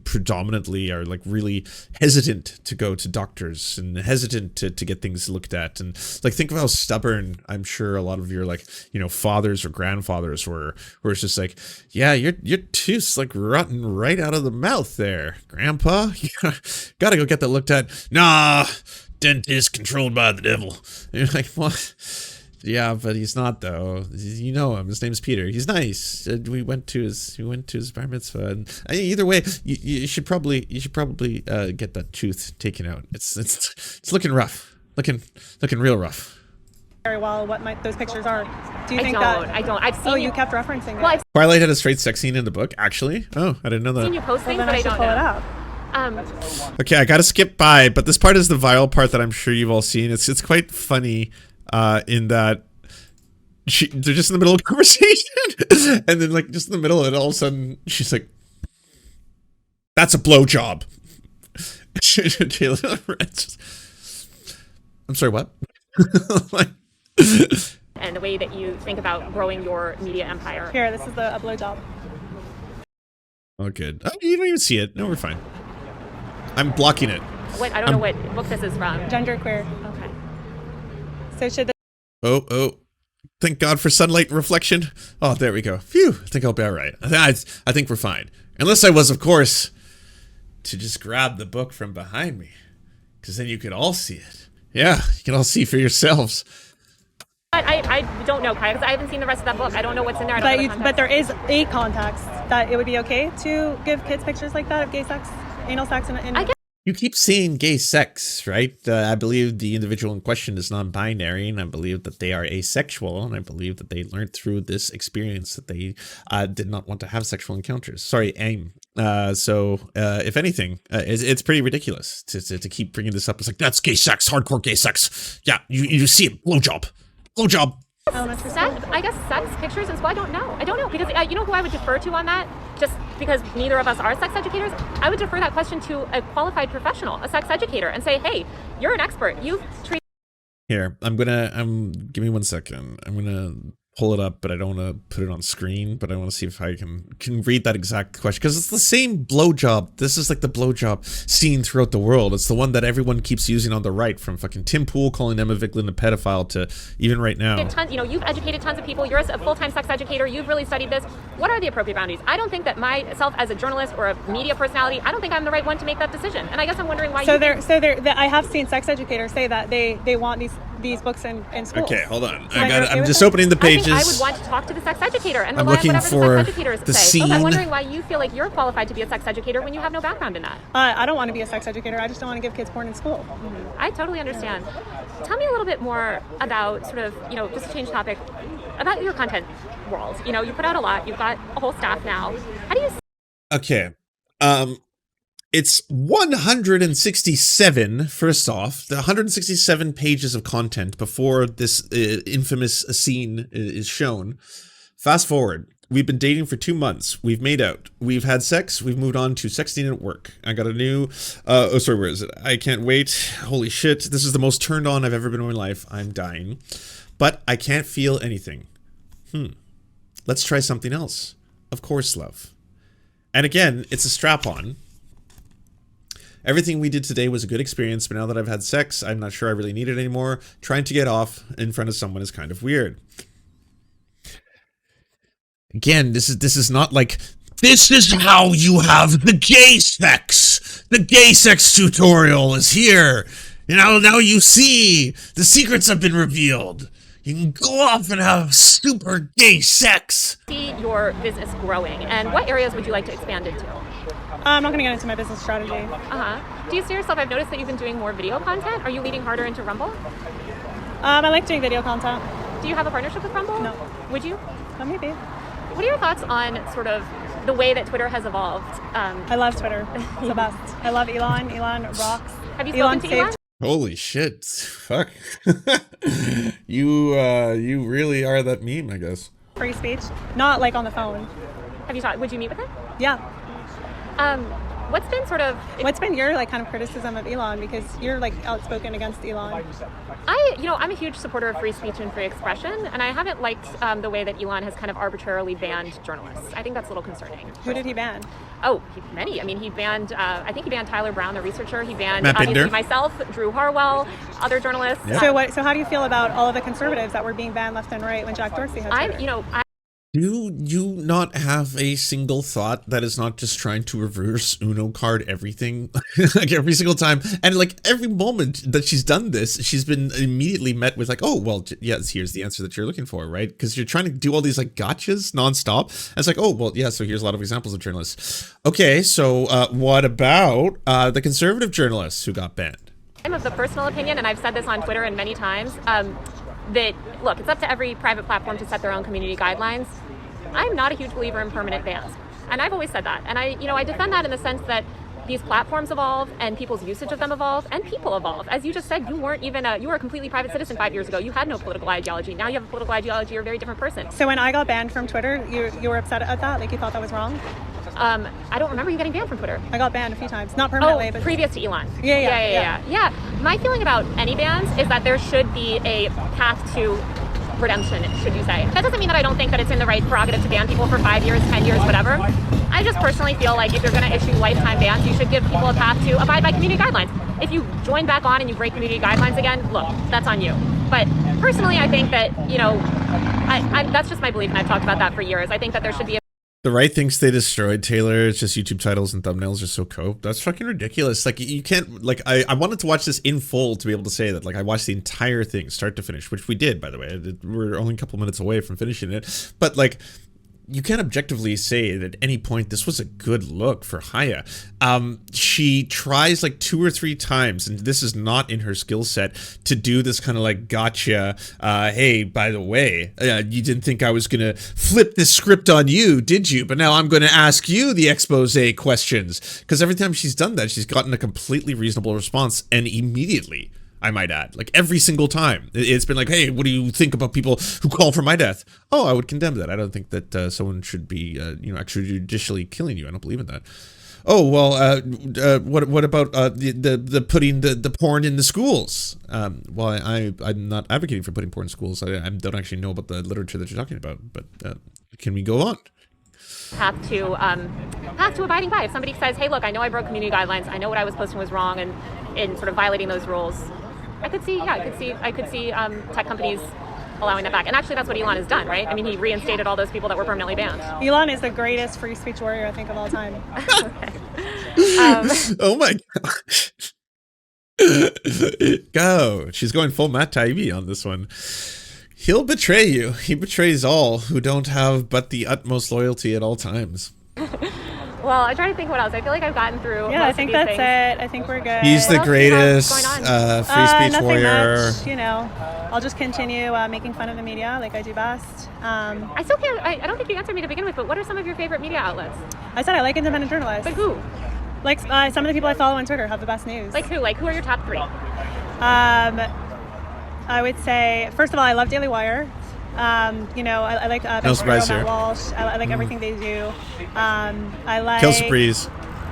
predominantly are like really hesitant to go to doctors and hesitant to get things looked at. And like, think of how stubborn I'm sure a lot of your like, you know, fathers or grandfathers were, where it's just like, yeah, your tooth's like rotten right out of the mouth there, grandpa. You gotta go get that looked at. Nah, dentist controlled by the devil. And you're like, what? Yeah, but he's not though. You know him. His name's Peter. He's nice. We went to his bar mitzvah. And either way, you should probably get that tooth taken out. It's looking rough. Looking real rough. Very well what those pictures are. Do you think I don't. I've seen you kept referencing it. Well, Twilight had a straight sex scene in the book, actually. Oh, I didn't know that. I've seen you post things, then but I I should don't pull know. it up. Okay, I gotta skip by, but this part is the vile part that I'm sure you've all seen. It's quite funny in that they're just in the middle of a conversation, and then like just in the middle of it, all of a sudden she's like, "That's a blowjob." Taylor Lorenz. I'm sorry, what? Like, and the way that you think about growing your media empire. Here, this is a blowjob. Oh, good. Oh, you don't even see it. No, we're fine. I'm blocking it. What I don't know what book this is from. Genderqueer. Okay. So should the Oh. Thank God for sunlight reflection. Oh, there we go. Phew. I think I'll be all right. I think we're fine. Unless I was, of course, to just grab the book from behind me. Because then you could all see it. Yeah, you can all see for yourselves. I don't know, Kai, because I haven't seen the rest of that book. I don't know what's in there. but there is a context that it would be okay to give kids pictures like that of gay sex, anal sex, and I guess. You keep saying gay sex, right? I believe the individual in question is non-binary, and I believe that they are asexual, and I believe that they learned through this experience that they did not want to have sexual encounters. Sorry, aim. So if anything, it's pretty ridiculous to keep bringing this up. It's like, that's gay sex, hardcore gay sex. Yeah, you see it, blowjob. I guess sex pictures in school. I don't know because you know who I would defer to on that. Just because neither of us are sex educators, I would defer that question to a qualified professional, a sex educator, and say, "Hey, you're an expert. You've treated." Here, give me 1 second. I'm gonna pull it up, but I don't want to put it on screen. But I want to see if I can read that exact question, because it's the same blowjob. This is like the blowjob seen throughout the world. It's the one that everyone keeps using on the right, from fucking Tim Pool calling Emma Vigeland a pedophile to even right now. You've educated tons of people. You're a full-time sex educator. You've really studied this. What are the appropriate boundaries? I don't think that myself as a journalist or a media personality, I don't think I'm the right one to make that decision. And I guess I'm wondering why. I have seen sex educators say that they want these books in schools. Okay, hold on. I'm just opening the pages. I would want to talk to the sex educator and I'm rely on looking whatever for the sex educators the say. scene. I'm wondering why you feel like you're qualified to be a sex educator when you have no background in that. I don't want to be a sex educator. I just don't want to give kids porn in school. I totally understand. Tell me a little bit more about sort of, just to change topic, about your content world. You put out a lot. You've got a whole staff now. How do you... Okay. It's 167, first off, the 167 pages of content before this infamous scene is shown. Fast forward. We've been dating for 2 months. We've made out. We've had sex. We've moved on to sexting at work. I got a new, where is it? I can't wait. Holy shit. This is the most turned on I've ever been in my life. I'm dying. But I can't feel anything. Let's try something else. Of course, love. And again, it's a strap-on. Everything we did today was a good experience, but now that I've had sex, I'm not sure I really need it anymore. Trying to get off in front of someone is kind of weird. Again, this is not like, this is how you have the gay sex. The gay sex tutorial is here. Now you see, the secrets have been revealed. You can go off and have super gay sex. See your business growing, and what areas would you like to expand into? I'm not going to get into my business strategy. Do you see yourself? I've noticed that you've been doing more video content. Are you leading harder into Rumble? I like doing video content. Do you have a partnership with Rumble? No. Would you? Maybe. What are your thoughts on sort of the way that Twitter has evolved? I love Twitter. It's the best. I love Elon. Elon rocks. Have you spoken to Elon? Holy shit. Fuck. You really are that meme, I guess. Free speech. Not like on the phone. Have you talked? Would you meet with him? Yeah. What's been sort of... What's been your kind of criticism of Elon? Because you're outspoken against Elon. I'm a huge supporter of free speech and free expression, and I haven't liked the way that Elon has kind of arbitrarily banned journalists. I think that's a little concerning. Who did he ban? Oh, many. I mean, he banned, I think he banned Tyler Brown, the researcher. He banned, Matt obviously, Binder. myself, Drew Harwell, other journalists. Yeah. So how do you feel about all of the conservatives that were being banned left and right when Jack Dorsey had Twitter? Do you not have a single thought that is not just trying to reverse Uno card everything? Like every single time. And like every moment that she's done this, she's been immediately met with like, oh, well, yes, here's the answer that you're looking for, right? Because you're trying to do all these like gotchas nonstop. And it's like, oh, well, yeah, so here's a lot of examples of journalists. Okay, so what about the conservative journalists who got banned? I'm of the personal opinion, and I've said this on Twitter and many times, that, look, it's up to every private platform to set their own community guidelines. I'm not a huge believer in permanent bans. And I've always said that. And I defend that in the sense that these platforms evolve and people's usage of them evolve and people evolve. As you just said, you weren't even you were a completely private citizen 5 years ago. You had no political ideology. Now you have a political ideology. You're a very different person. So when I got banned from Twitter, you were upset at that? Like you thought that was wrong? I don't remember you getting banned from Twitter. I got banned a few times. Not permanently, but... previous to Elon. Yeah. My feeling about any bans is that there should be a path to redemption, should you say. That doesn't mean that I don't think that it's in the right prerogative to ban people for 5 years, 10 years, whatever. I just personally feel like if you're going to issue lifetime bans, you should give people a path to abide by community guidelines. If you join back on and you break community guidelines again, look, that's on you. But personally, I think that, you know, that's just my belief, and I've talked about that for years. I think that there should be a The right things they destroyed, Taylor. It's just YouTube titles and thumbnails are so cope. That's fucking ridiculous. Like, you can't, like, I wanted to watch this in full to be able to say that, like, I watched the entire thing start to finish, which we did, by the way. We're only a couple minutes away from finishing it. But, like, you can't objectively say that at any point this was a good look for Chaya. She tries like 2 or 3 times, and this is not in her skill set, to do this kind of like gotcha, hey, by the way, you didn't think I was gonna flip this script on you, did you? But now I'm gonna ask you the expose questions. Because every time she's done that, she's gotten a completely reasonable response, and immediately, I might add, like every single time it's been like, hey, what do you think about people who call for my death? Oh, I would condemn that. I don't think that someone should be, you know, extrajudicially killing you. I don't believe in that. Oh, well, what about the putting the porn in the schools? Well, I'm not advocating for putting porn in schools. I don't actually know about the literature that you're talking about, but can we go on? path to abiding by. If somebody says, hey, look, I know I broke community guidelines, I know what I was posting was wrong, and in sort of violating those rules, I could see tech companies allowing that back. And actually, that's what Elon has done, right? I mean, he reinstated all those people that were permanently banned. Elon is the greatest free speech warrior, I think, of all time. Oh my god. Go. She's going full Matt Taibbi on this one. He'll betray you. He betrays all who don't have but the utmost loyalty at all times. Well, I try to think what else. I feel like I've gotten through. Yeah, I think that's it. I think we're good. He's the greatest free speech nothing warrior. Much, you know, I'll just continue making fun of the media like I do best. I still can't. I don't think you answered me to begin with. But what are some of your favorite media outlets? I said I like independent journalists. Like who? Like some of the people I follow on Twitter have the best news. Like who? Like who are your top 3? I would say, first of all, I love Daily Wire. You know, I like no surprise here. Matt Walsh. I like everything they do. I like Kelsey Breeze.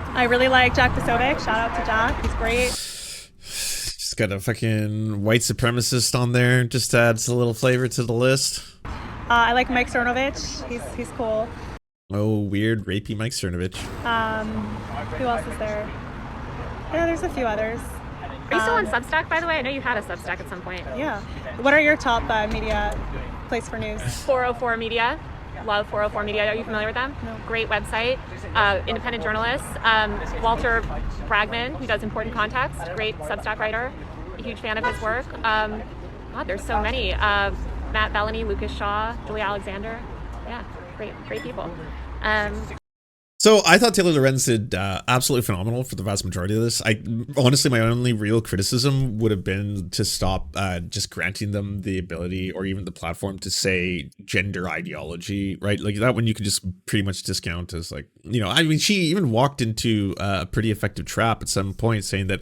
I really like Jack Posobiec. Shout out to Jack. He's great. Just got a fucking white supremacist on there. Just adds a little flavor to the list. I like Mike Cernovich. He's cool. Oh, weird, rapey Mike Cernovich. Who else is there? Yeah, there's a few others. Are you still on Substack, by the way? I know you had a Substack at some point. Yeah. What are your top media place for news? 404 Media. Love 404 Media. Are you familiar with them? No. Great website. Independent journalists. Walter Bragman, who does Important Context. Great Substack writer. A huge fan of his work. God, there's so many. Matt Bellany, Lucas Shaw, Julia Alexander. Yeah, great people. So I thought Taylor Lorenz did absolutely phenomenal for the vast majority of this. Honestly, my only real criticism would have been to stop just granting them the ability or even the platform to say gender ideology, right? Like that one you could just pretty much discount as like, you know, I mean, she even walked into a pretty effective trap at some point saying that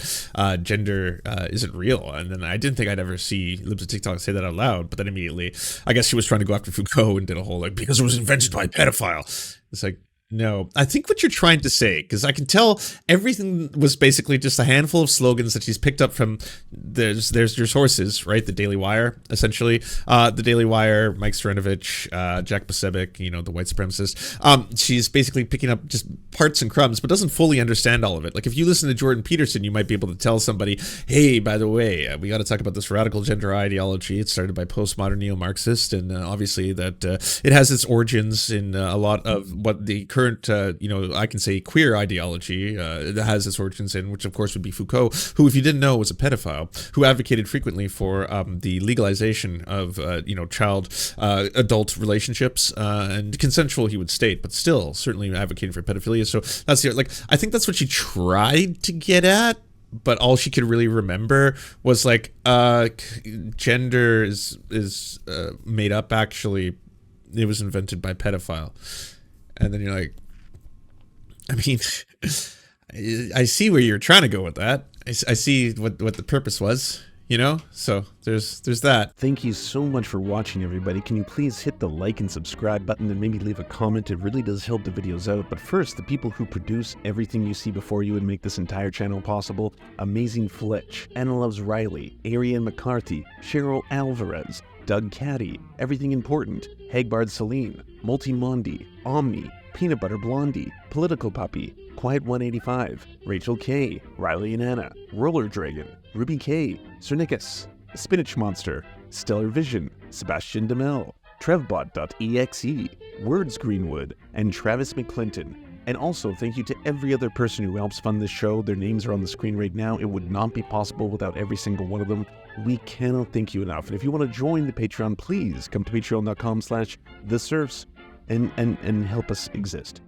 gender isn't real. And then I didn't think I'd ever see Libs of TikTok say that out loud, but then immediately, I guess she was trying to go after Foucault and did a whole like, because it was invented by a pedophile. It's like, no, I think what you're trying to say, because I can tell everything was basically just a handful of slogans that she's picked up from there's your sources, right? The Daily Wire, essentially. The Daily Wire, Mike Cernovich, Jack Posobiec, you know, the white supremacist. She's basically picking up just parts and crumbs, but doesn't fully understand all of it. Like if you listen to Jordan Peterson, you might be able to tell somebody, hey, by the way, we got to talk about this radical gender ideology. It started by postmodern neo-Marxist, and obviously that it has its origins in a lot of what the current, you know, I can say queer ideology that has its origins in, which of course would be Foucault, who, if you didn't know, was a pedophile, who advocated frequently for the legalization of, you know, child-adult relationships, and consensual, he would state, but still certainly advocating for pedophilia. So that's the, like, I think that's what she tried to get at, but all she could really remember was like, gender is made up, actually. It was invented by pedophile. And then you're like, I mean, I see where you're trying to go with that. I see what the purpose was, you know? So there's that. Thank you so much for watching, everybody. Can you please hit the like and subscribe button and maybe leave a comment? It really does help the videos out. But first, the people who produce everything you see before you and make this entire channel possible: Amazing Fletch, Anna Loves Riley, Ariane McCarthy, Cheryl Alvarez, Doug Caddy, Everything Important, Hagbard Celine, Multimondi, Omni, Peanut Butter Blondie, Political Puppy, Quiet 185, Rachel K, Riley and Anna, Roller Dragon, Ruby K, Cernicus, Spinach Monster, Stellar Vision, Sebastian DeMel, Trevbot.exe, Words Greenwood, and Travis McClinton. And also, thank you to every other person who helps fund this show. Their names are on the screen right now. It would not be possible without every single one of them. We cannot thank you enough. And if you want to join the Patreon, please come to patreon.com/theserfs and help us exist.